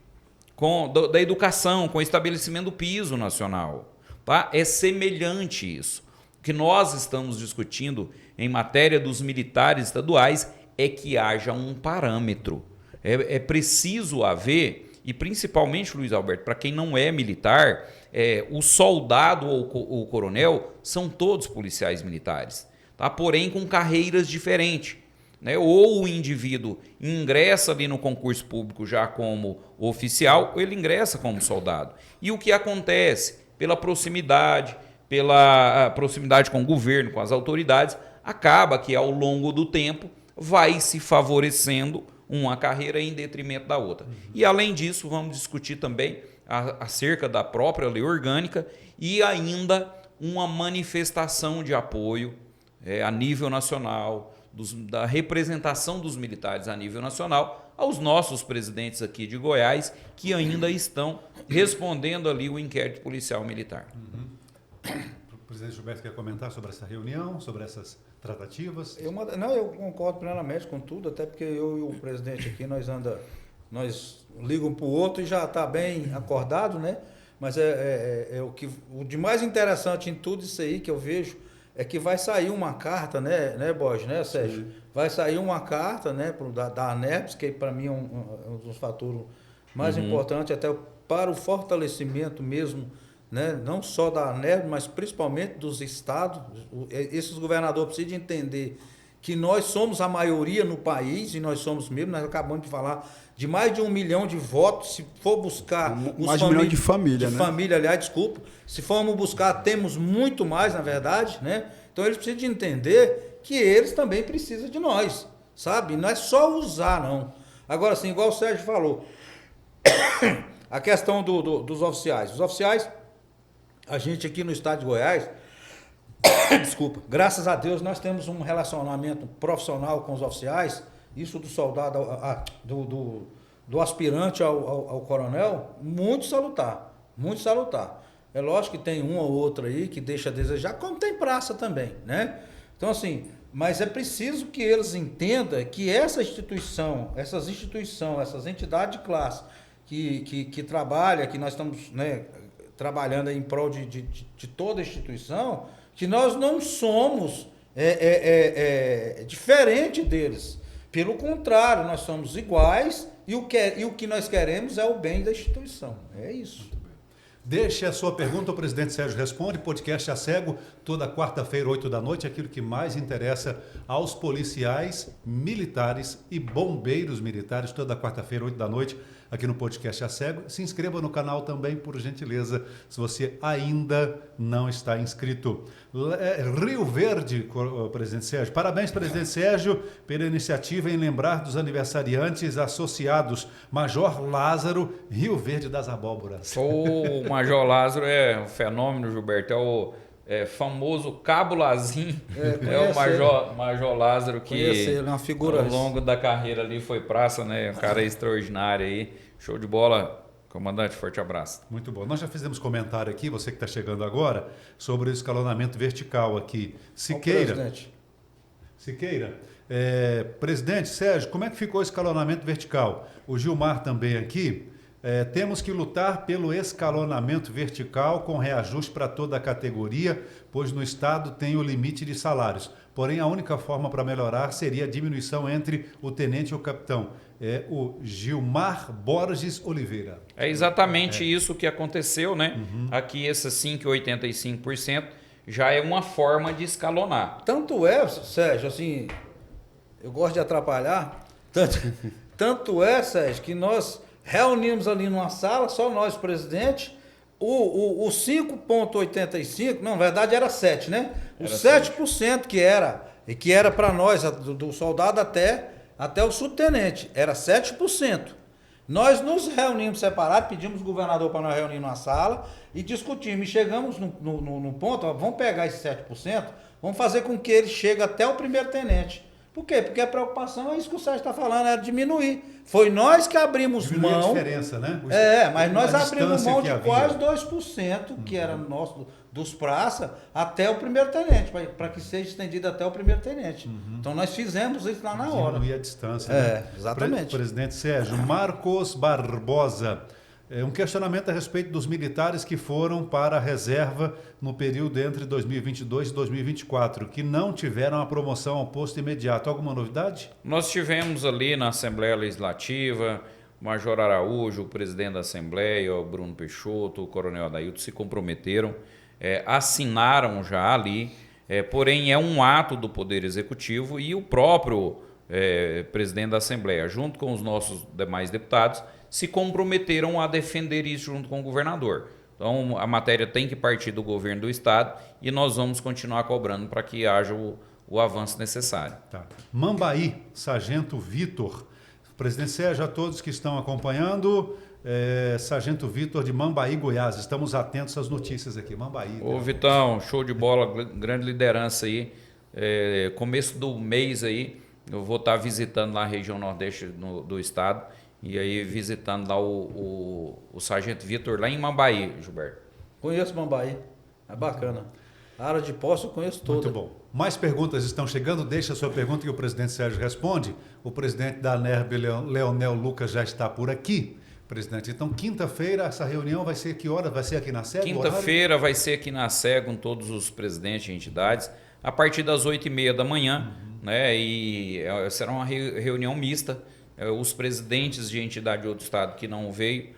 da educação, com o estabelecimento do piso nacional. Tá? É semelhante isso. O que nós estamos discutindo em matéria dos militares estaduais é que haja um parâmetro. É preciso haver, e principalmente, Luiz Alberto, para quem não é militar, o soldado ou o coronel são todos policiais militares, tá? Porém com carreiras diferentes. Né? Ou o indivíduo ingressa ali no concurso público já como oficial, ou ele ingressa como soldado. E o que acontece? Pela proximidade com o governo, com as autoridades, acaba que ao longo do tempo vai se favorecendo uma carreira em detrimento da outra. E além disso, vamos discutir também acerca da própria lei orgânica e ainda uma manifestação de apoio a nível nacional, da representação dos militares a nível nacional, aos nossos presidentes aqui de Goiás, que ainda estão respondendo ali o inquérito policial militar. O presidente Gilberto quer comentar sobre essa reunião, sobre essas tratativas? Eu concordo plenamente com tudo, até porque eu e o presidente aqui, nós ligamos para o outro e já está bem acordado, né? Mas o de mais interessante em tudo isso aí que eu vejo é que vai sair uma carta, né Borges, né, Sérgio? Sim. Vai sair uma carta, né, da ANEP, que para mim é um dos fatores mais importantes, até para o fortalecimento mesmo, né, não só da ANEP, mas principalmente dos estados. Esses governadores precisam entender que nós somos a maioria no país, e nós somos mesmo, nós acabamos de falar de mais de 1 milhão de votos, se for buscar... Mais de 1 milhão de família, né? Família, aliás, desculpa. Se formos buscar, temos muito mais, na verdade, né? Então eles precisam de entender que eles também precisam de nós, sabe? Não é só usar, não. Agora, assim, igual o Sérgio falou, a questão dos oficiais. Os oficiais, a gente aqui no estado de Goiás... Desculpa, graças a Deus nós temos um relacionamento profissional com os oficiais, isso do soldado, do aspirante ao coronel, muito salutar, muito salutar. É lógico que tem uma ou outra aí que deixa a desejar, como tem praça também, né? Então assim, mas é preciso que eles entendam que essas entidades de classe que trabalham, que nós estamos, né, trabalhando em prol de toda a instituição, que nós não somos diferente deles. Pelo contrário, nós somos iguais e o que nós queremos é o bem da instituição. É isso. Deixe a sua pergunta, o presidente Sérgio responde. Podcast A Cego, toda quarta-feira, 8 da noite, aquilo que mais interessa aos policiais, militares e bombeiros militares, toda quarta-feira, 8 da noite, aqui no Podcast A Cego. Se inscreva no canal também, por gentileza, se você ainda não está inscrito. Rio Verde, presidente Sérgio. Parabéns, presidente Sérgio, pela iniciativa em lembrar dos aniversariantes associados. Major Lázaro, Rio Verde das Abóboras. O Major Lázaro é um fenômeno, Gilberto. É famoso Cabo Lazim, o Major Lázaro, que uma figura ao longo da carreira ali foi praça, né? Um cara extraordinário aí. Show de bola. Comandante, forte abraço. Muito bom. Nós já fizemos comentário aqui, você que está chegando agora, sobre o escalonamento vertical aqui. Siqueira, presidente Sérgio, como é que ficou o escalonamento vertical? O Gilmar também aqui. Temos que lutar pelo escalonamento vertical com reajuste para toda a categoria, pois no Estado tem o limite de salários. Porém, a única forma para melhorar seria a diminuição entre o tenente e o capitão. É o Gilmar Borges Oliveira. É exatamente isso que aconteceu, né? Aqui, esse 5,85% já é uma forma de escalonar. Tanto é, Sérgio, assim, eu gosto de atrapalhar, tanto é, Sérgio, que nós reunimos ali numa sala, só nós, presidente, o 5,85%, não, na verdade era 7%, né? O 7% que era para nós, do soldado até o subtenente, era 7%. Nós nos reunimos separados, pedimos o governador para nós reunir numa sala e discutimos. E chegamos no ponto, vamos pegar esse 7%, vamos fazer com que ele chegue até o primeiro tenente. Por quê? Porque a preocupação é isso que o Sérgio está falando, era diminuir. Foi nós que abrimos mão. A diferença, né? Mas nós abrimos mão de quase 2%, que era nosso, dos praças, até o primeiro tenente, para que seja estendido até o primeiro tenente. Então nós fizemos isso lá na hora. Diminuir a distância. Né? Exatamente. Presidente Sérgio, Marcos Barbosa. Um questionamento a respeito dos militares que foram para a reserva no período entre 2022 e 2024, que não tiveram a promoção ao posto imediato. Alguma novidade? Nós tivemos ali na Assembleia Legislativa, o Major Araújo, o presidente da Assembleia, o Bruno Peixoto, o Coronel Adailton se comprometeram, assinaram já ali, porém é um ato do Poder Executivo e o próprio presidente da Assembleia, junto com os nossos demais deputados, se comprometeram a defender isso junto com o governador. Então, a matéria tem que partir do governo do Estado e nós vamos continuar cobrando para que haja o avanço necessário. Tá. Mambaí, Sargento Vitor. Presidente Sérgio, a todos que estão acompanhando, Sargento Vitor de Mambaí, Goiás. Estamos atentos às notícias aqui. Mambaí. Ô, Vitão, show de bola, grande liderança aí. Começo do mês aí, eu vou estar visitando lá a região nordeste do estado. E aí visitando lá o Sargento Vitor lá em Mambaí, Gilberto. Conheço Mambaí, é bacana. A área de posse eu conheço toda. Muito bom. Mais perguntas estão chegando, deixa a sua pergunta que o presidente Sérgio responde. O presidente da ANERB, Leonel Lucas, já está por aqui. Presidente, então quinta-feira essa reunião vai ser que hora? Vai ser aqui na SEG? Quinta-feira vai ser aqui na SEG com todos os presidentes e entidades, a partir das 8h30 da manhã, né? E será uma reunião mista. Os presidentes de entidade de outro estado que não veio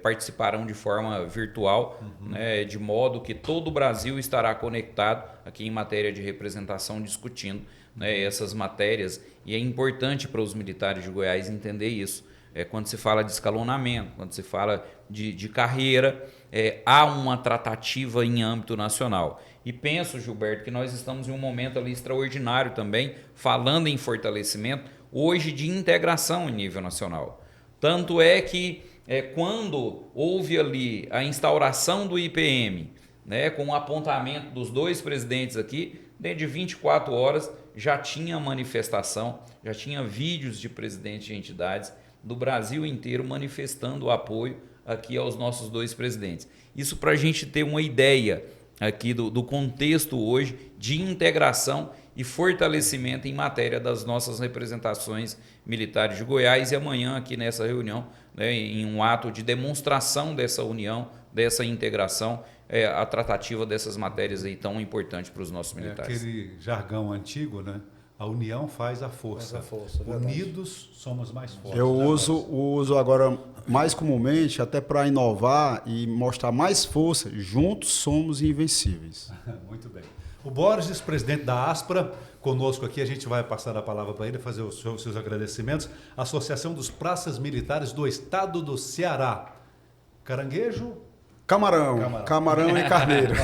participarão de forma virtual, né, de modo que todo o Brasil estará conectado aqui em matéria de representação, discutindo, né, essas matérias. E é importante para os militares de Goiás entender isso. Quando se fala de escalonamento, quando se fala de carreira, há uma tratativa em âmbito nacional. E penso, Gilberto, que nós estamos em um momento ali extraordinário também, falando em fortalecimento, hoje de integração em nível nacional. Tanto é que quando houve ali a instauração do IPM, né, com o apontamento dos dois presidentes aqui, dentro de 24 horas já tinha manifestação, já tinha vídeos de presidentes de entidades do Brasil inteiro manifestando o apoio aqui aos nossos dois presidentes. Isso para a gente ter uma ideia aqui do contexto hoje de integração e fortalecimento em matéria das nossas representações militares de Goiás, e amanhã aqui nessa reunião, né, em um ato de demonstração dessa união, dessa integração, a tratativa dessas matérias aí tão importantes para os nossos militares. Aquele jargão antigo, né? A união faz a força. Unidos somos mais fortes. Eu uso agora mais comumente até para inovar e mostrar mais força. Juntos somos invencíveis. Muito bem. O Borges, presidente da Aspra, conosco aqui, a gente vai passar a palavra para ele, fazer os seus agradecimentos. Associação dos Praças Militares do Estado do Ceará. Caranguejo? Camarão e carneiro.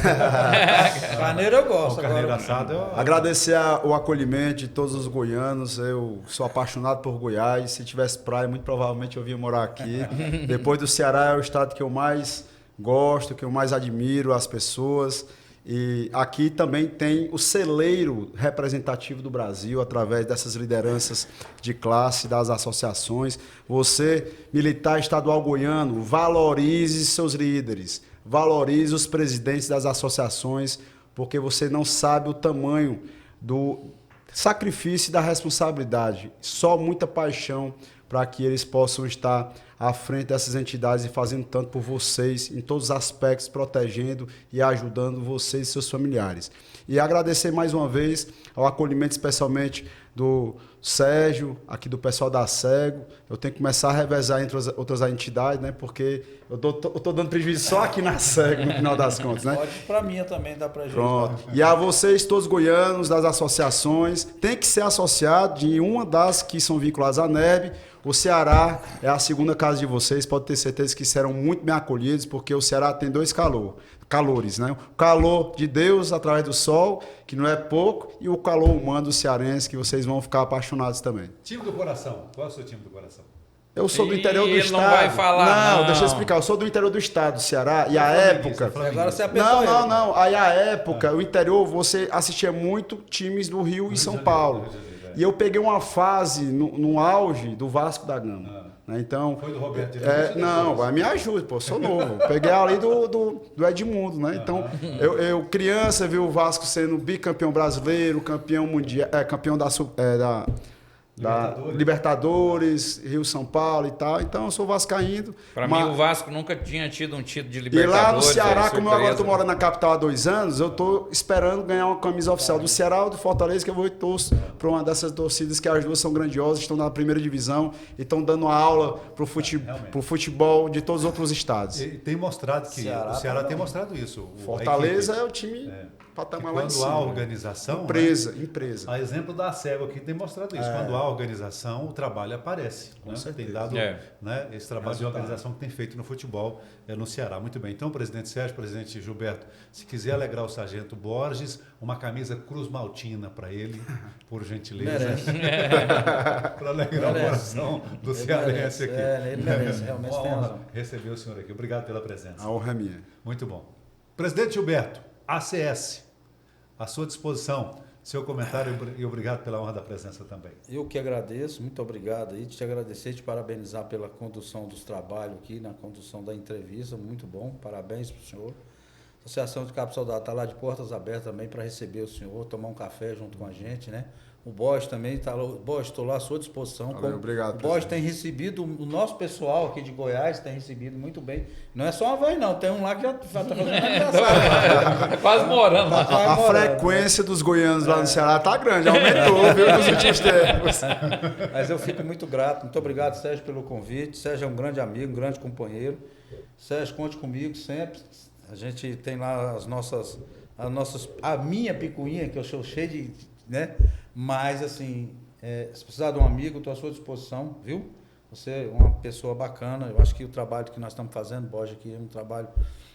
Carneiro eu gosto. O carneiro assado Agradecer o acolhimento de todos os goianos. Eu sou apaixonado por Goiás. Se tivesse praia, muito provavelmente eu vinha morar aqui. Depois do Ceará é o estado que eu mais gosto, que eu mais admiro as pessoas. E aqui também tem o celeiro representativo do Brasil, através dessas lideranças de classe, das associações. Você, militar estadual goiano, valorize seus líderes, valorize os presidentes das associações, porque você não sabe o tamanho do sacrifício e da responsabilidade. Só muita paixão para que eles possam estar à frente dessas entidades e fazendo tanto por vocês, em todos os aspectos, protegendo e ajudando vocês e seus familiares. E agradecer mais uma vez ao acolhimento, especialmente do Sérgio, aqui do pessoal da SEGO. Eu tenho que começar a revezar entre as outras entidades, né? Porque eu tô dando prejuízo só aqui na SEGO, no final das contas, né? Pode para mim também dar prejuízo. Pronto. E a vocês, todos goianos, das associações, tem que ser associado de uma das que são vinculadas à NEB. O Ceará é a segunda casa de vocês, pode ter certeza que serão muito bem acolhidos, porque o Ceará tem dois calores, né? O calor de Deus através do sol, que não é pouco, e o calor humano do cearense, que vocês vão ficar apaixonados também. Time do coração. Qual é o seu time do coração? Eu sou do interior do Ele estado. não vai falar, não. Deixa eu explicar. Eu sou do interior do estado, do Ceará, e a época... Agora você apertou ele. Não. Aí a época, o interior, você assistia muito times do Rio e São Paulo. E eu peguei uma fase no auge do Vasco da Gama. Né? Então, foi do Roberto não, vai me ajuda, pô, sou novo. Peguei ali do Edmundo, né? Então, eu criança vi o Vasco sendo bicampeão brasileiro, campeão mundial, campeão da Libertadores, Rio São Paulo e tal. Então eu sou vascaíno. Para mim o Vasco nunca tinha tido um título de E Libertadores. lá no Ceará, como eu agora estou morando na capital há 2 anos, eu estou esperando ganhar uma camisa oficial do Ceará ou do Fortaleza, que eu vou torcer para uma dessas torcidas, que as duas são grandiosas, estão na primeira divisão e estão dando aula para o futebol de todos os outros estados. E tem mostrado que o Ceará tem mostrado isso. Fortaleza é o time patamar lá em cima. Quando há organização... Empresa. A exemplo da SEGO aqui tem mostrado isso. Quando há organização, o trabalho aparece. Com né? certeza. Tem dado né, esse trabalho de organização que tem feito no futebol no Ceará. Muito bem. Então, presidente Sérgio, presidente Gilberto, se quiser alegrar o sargento Borges, uma camisa Cruz Maltina para ele, por gentileza. Para alegrar o coração do cearense aqui. Ele merece, realmente uma tem honra razão. receber o senhor aqui. Obrigado pela presença. A honra é minha. Muito bom. Presidente Gilberto, ACS, à sua disposição. Seu comentário e obrigado pela honra da presença também. Eu que agradeço, muito obrigado aí, te agradecer, te parabenizar pela condução dos trabalhos aqui, na condução da entrevista, muito bom, parabéns para o senhor. A Associação de Cabo Soldado está lá de portas abertas também para receber o senhor, tomar um café junto com a gente, né? O Bosch também está lá, Bosch, estou lá à sua disposição. Valeu, obrigado. O Bosch tem recebido, o nosso pessoal aqui de Goiás tem recebido muito bem. Não é só uma vez não, tem um lá que já está fazendo aniversário. É quase morando lá. A frequência dos goianos lá no Ceará está grande, aumentou, viu, nos últimos tempos. Mas eu fico muito grato, muito obrigado, Sérgio, pelo convite. Sérgio é um grande amigo, um grande companheiro. Sérgio, conte comigo sempre. A gente tem lá a minha picuinha, que eu sou cheio de, né? Mas, assim, se precisar de um amigo, estou à sua disposição, viu? Você é uma pessoa bacana. Eu acho que o trabalho que nós estamos fazendo, Borja, aqui é um trabalho,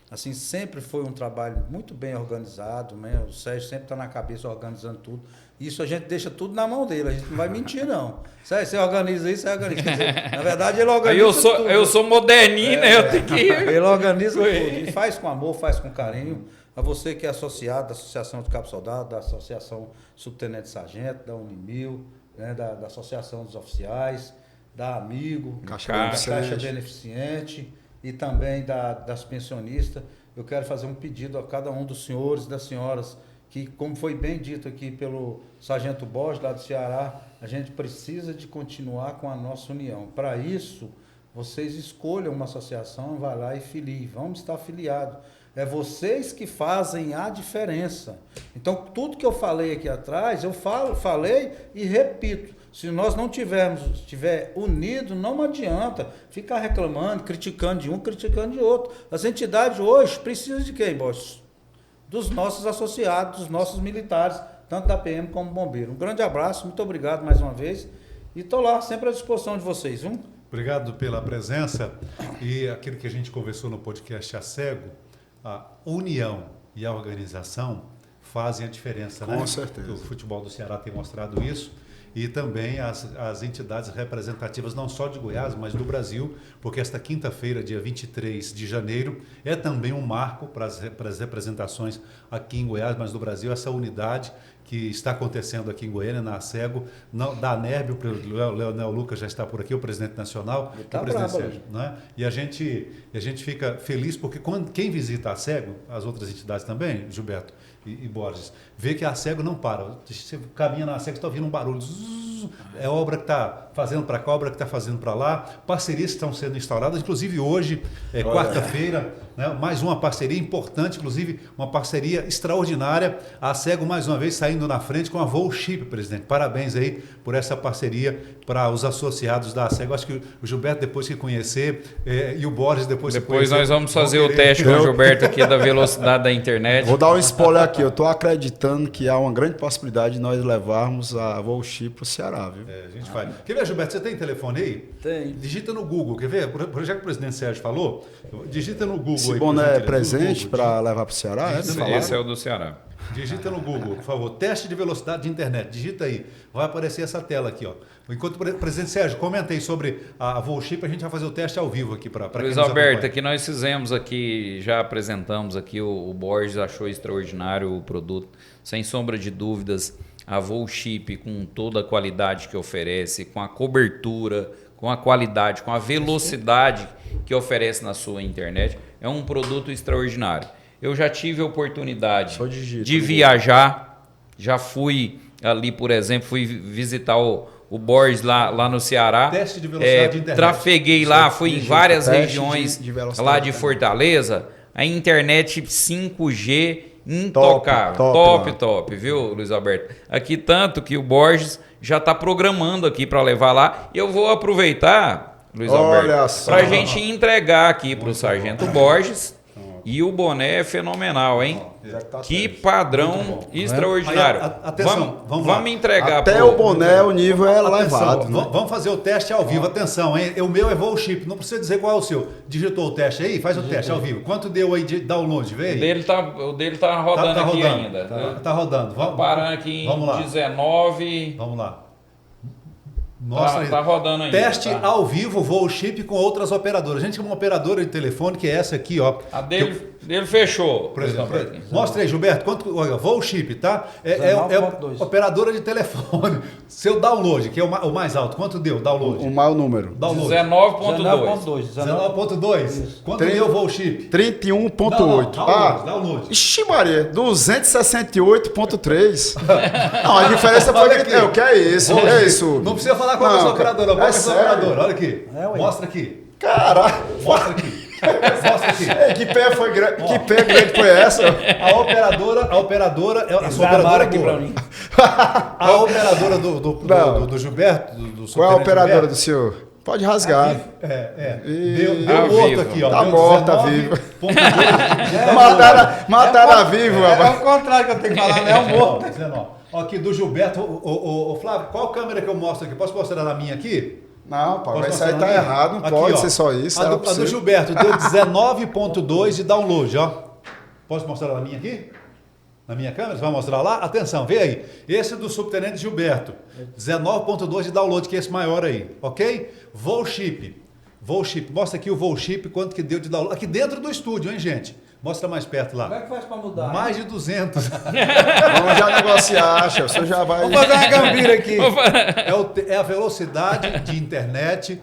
assim, sempre foi um trabalho muito bem organizado, né? O Sérgio sempre está na cabeça organizando tudo. Isso a gente deixa tudo na mão dele, a gente não vai mentir, não. Sérgio, você organiza isso, você organiza. Quer dizer, na verdade, ele organiza tudo. Eu sou moderninho, né? Eu tenho que... Ele organiza tudo e faz com amor, faz com carinho. A você que é associado da Associação de Cabo Soldado, da Associação Subtenente Sargento, da Unimil, né, da Associação dos Oficiais, da Amigo, da Caixa Beneficente e também das pensionistas. Eu quero fazer um pedido a cada um dos senhores e das senhoras que, como foi bem dito aqui pelo Sargento Borges, lá do Ceará, a gente precisa de continuar com a nossa união. Para isso, vocês escolham uma associação, vai lá e filie, vamos estar afiliados. É vocês que fazem a diferença. Então, tudo que eu falei aqui atrás, eu falei e repito. Se nós não estiver unido, não adianta ficar reclamando, criticando de um, criticando de outro. As entidades hoje precisam de quem, Bosch? Dos nossos associados, dos nossos militares, tanto da PM como bombeiro. Um grande abraço, muito obrigado mais uma vez. E estou lá, sempre à disposição de vocês. Viu? Obrigado pela presença. E aquilo que a gente conversou no podcast A Cego, a união e a organização fazem a diferença, né? Com certeza. O futebol do Ceará tem mostrado isso. E também as entidades representativas, não só de Goiás, mas do Brasil, porque esta quinta-feira, dia 23 de janeiro, é também um marco para as representações aqui em Goiás, mas do Brasil, essa unidade que está acontecendo aqui em Goiânia, na ASEGO, da ANERB, o Leonel Lucas já está por aqui, o presidente nacional, Ele tá o presidente bravo, Sérgio. Né? E a gente fica feliz porque quem visita a ASEGO, as outras entidades também, Gilberto e Borges, vê que a ASEGO não para. Você caminha na ASEGO, você está ouvindo um barulho. É obra que está fazendo para cá, obra que está fazendo para lá. Parcerias estão sendo instauradas, inclusive hoje, quarta-feira, né, mais uma parceria importante, inclusive uma parceria extraordinária. A ASEGO, mais uma vez, saindo na frente com a Volship, presidente. Parabéns aí por essa parceria para os associados da ASEGO. Acho que o Gilberto, depois que conhecer, e o Borges, depois que conhecer... Depois nós vamos fazer o teste com o Gilberto aqui da velocidade da internet. Vou dar um spoiler aqui. Eu estou acreditando que há uma grande possibilidade de nós levarmos a Volship para o Ceará, viu? A gente faz. Quer ver, Gilberto, você tem telefone aí? Tem. Digita no Google, quer ver? Já que o presidente Sérgio falou, digita no Google. Esse aí, boné é por presente gentileza, no Google. para levar para o Ceará? Esse é o do Ceará. Digita no Google, por favor. Teste de velocidade de internet. Digita aí. Vai aparecer essa tela aqui, ó. Enquanto o presidente Sérgio comenta aí sobre a Volship, a gente vai fazer o teste ao vivo aqui para quem Luiz nos Alberto, acompanha. aqui nós fizemos aqui, já apresentamos aqui, o Borges achou extraordinário o produto, sem sombra de dúvidas, a Volship com toda a qualidade que oferece, com a cobertura, com a qualidade, com a velocidade que oferece na sua internet, é um produto extraordinário. Eu já tive a oportunidade de viajar, já fui ali, por exemplo, fui visitar o Borges lá no Ceará. Teste de velocidade de internet. Trafeguei lá, fui em várias regiões de velocidade lá de Fortaleza. A internet 5G intocável. Top, viu, Luiz Alberto? Aqui tanto que o Borges já está programando aqui para levar lá. E eu vou aproveitar, Luiz Alberto, para a gente entregar aqui para o Sargento Borges. E o boné é fenomenal, hein? Que padrão extraordinário. Aí, atenção, vamos entregar. Até o boné, o nível é elevado. Né? Vamos fazer o teste ao vivo. Atenção, hein? O meu é Volship. Não precisa dizer qual é o seu. Digitou o teste aí? Faz o teste ao vivo. Quanto deu aí de download? Vê aí. O dele tá rodando aqui ainda. Tá rodando. Vamos, parando aqui em 19. Vamos lá. Nossa, tá rodando ainda. Teste ao vivo, Volship com outras operadoras. A gente tem uma operadora de telefone que é essa aqui, ó. A dele fechou. Por exemplo, mostra aí, Gilberto, quanto, olha, Volship, tá? É operadora de telefone. Seu download, que é o mais alto, quanto deu download? O maior número. 19.2. 19.2. Quanto deu o Volship? 31.8. Download. Ixi, Maria, 268.3. Não, a diferença foi o que é isso? É isso. Não precisa falar com a nossa operadora, qual é essa operadora? Olha aqui. Mostra aqui. Caralho. Mostra aqui. Mostra aqui. Que pé foi grande? Que pé grande foi essa? A operadora é a sua operadora aqui para mim. A operadora do Gilberto, qual é a operadora do senhor? Pode rasgar. Deu morto aqui, ó. Tá morta, viva. Mataram a vivo, rapaz. É o contrário que eu tenho que falar, né? É o morto. 19. Aqui do Gilberto, o Flávio, qual câmera que eu mostro aqui? Posso mostrar na minha aqui? Não, pai, isso aí tá errado, não pode ser só isso. A do Gilberto deu 19.2 de download, ó. Posso mostrar na minha aqui? Na minha câmera? Você vai mostrar lá? Atenção, vê aí. Esse é do subtenente Gilberto. 19.2 de download, que é esse maior aí, ok? Volship. Mostra aqui o Volship, quanto que deu de download. Aqui dentro do estúdio, hein, gente? Mostra mais perto lá. Como é que faz para mudar? Mais de 200. Vamos já negociar, chefe. Você já vai... Vamos fazer uma gambira aqui. É a velocidade de internet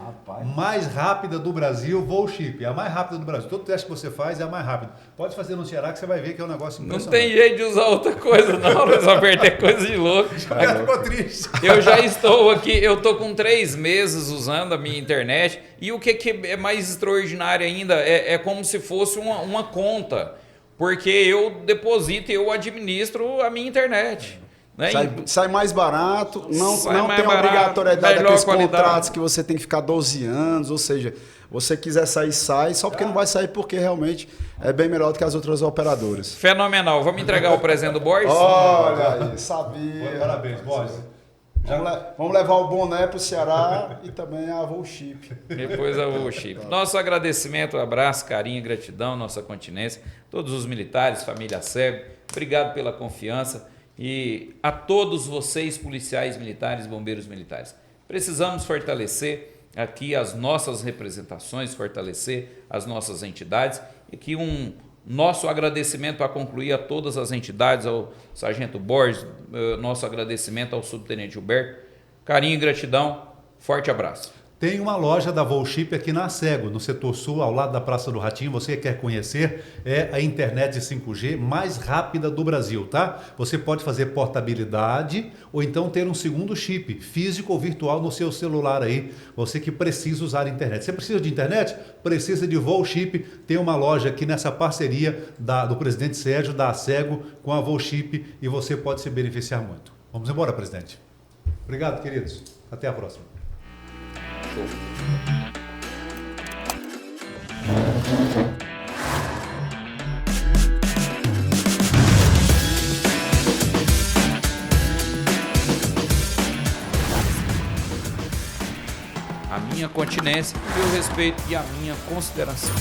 mais rápida do Brasil, Volship. É a mais rápida do Brasil. Todo teste que você faz é a mais rápida. Pode fazer no Ceará que você vai ver que é um negócio impressionante. Não tem jeito de usar outra coisa, não, Luiz Alberto. É coisa de louco. Ficou triste. Eu já estou aqui, eu estou com 3 meses usando a minha internet. E o que é mais extraordinário ainda é como se fosse uma conta. Porque eu deposito e eu administro a minha internet. Né? Sai mais barato, não tem a obrigatoriedade daqueles contratos que você tem que ficar 12 anos, ou seja, você quiser sair, sai, só porque não vai sair porque realmente é bem melhor do que as outras operadoras. Fenomenal. Vamos entregar o presente do Borges? Olha aí, sabia. Parabéns, Borges. Vamos levar o boné para o Ceará e também a Volship. Depois a Volship. Nosso agradecimento, abraço, carinho, gratidão, nossa continência, todos os militares, família Cego, obrigado pela confiança e a todos vocês, policiais militares, bombeiros militares. Precisamos fortalecer aqui as nossas representações, fortalecer as nossas entidades e que nosso agradecimento para concluir a todas as entidades, ao Sargento Borges, nosso agradecimento ao Subtenente Gilberto. Carinho e gratidão, forte abraço. Tem uma loja da Volship aqui na Cego, no setor sul, ao lado da Praça do Ratinho. Você quer conhecer, é a internet de 5G mais rápida do Brasil, tá? Você pode fazer portabilidade ou então ter um segundo chip, físico ou virtual, no seu celular aí. Você que precisa usar a internet. Você precisa de internet? Precisa de Volship. Tem uma loja aqui nessa parceria do presidente Sérgio, da Cego, com a Volship e você pode se beneficiar muito. Vamos embora, presidente. Obrigado, queridos. Até a próxima. A minha continência, o meu respeito e a minha consideração.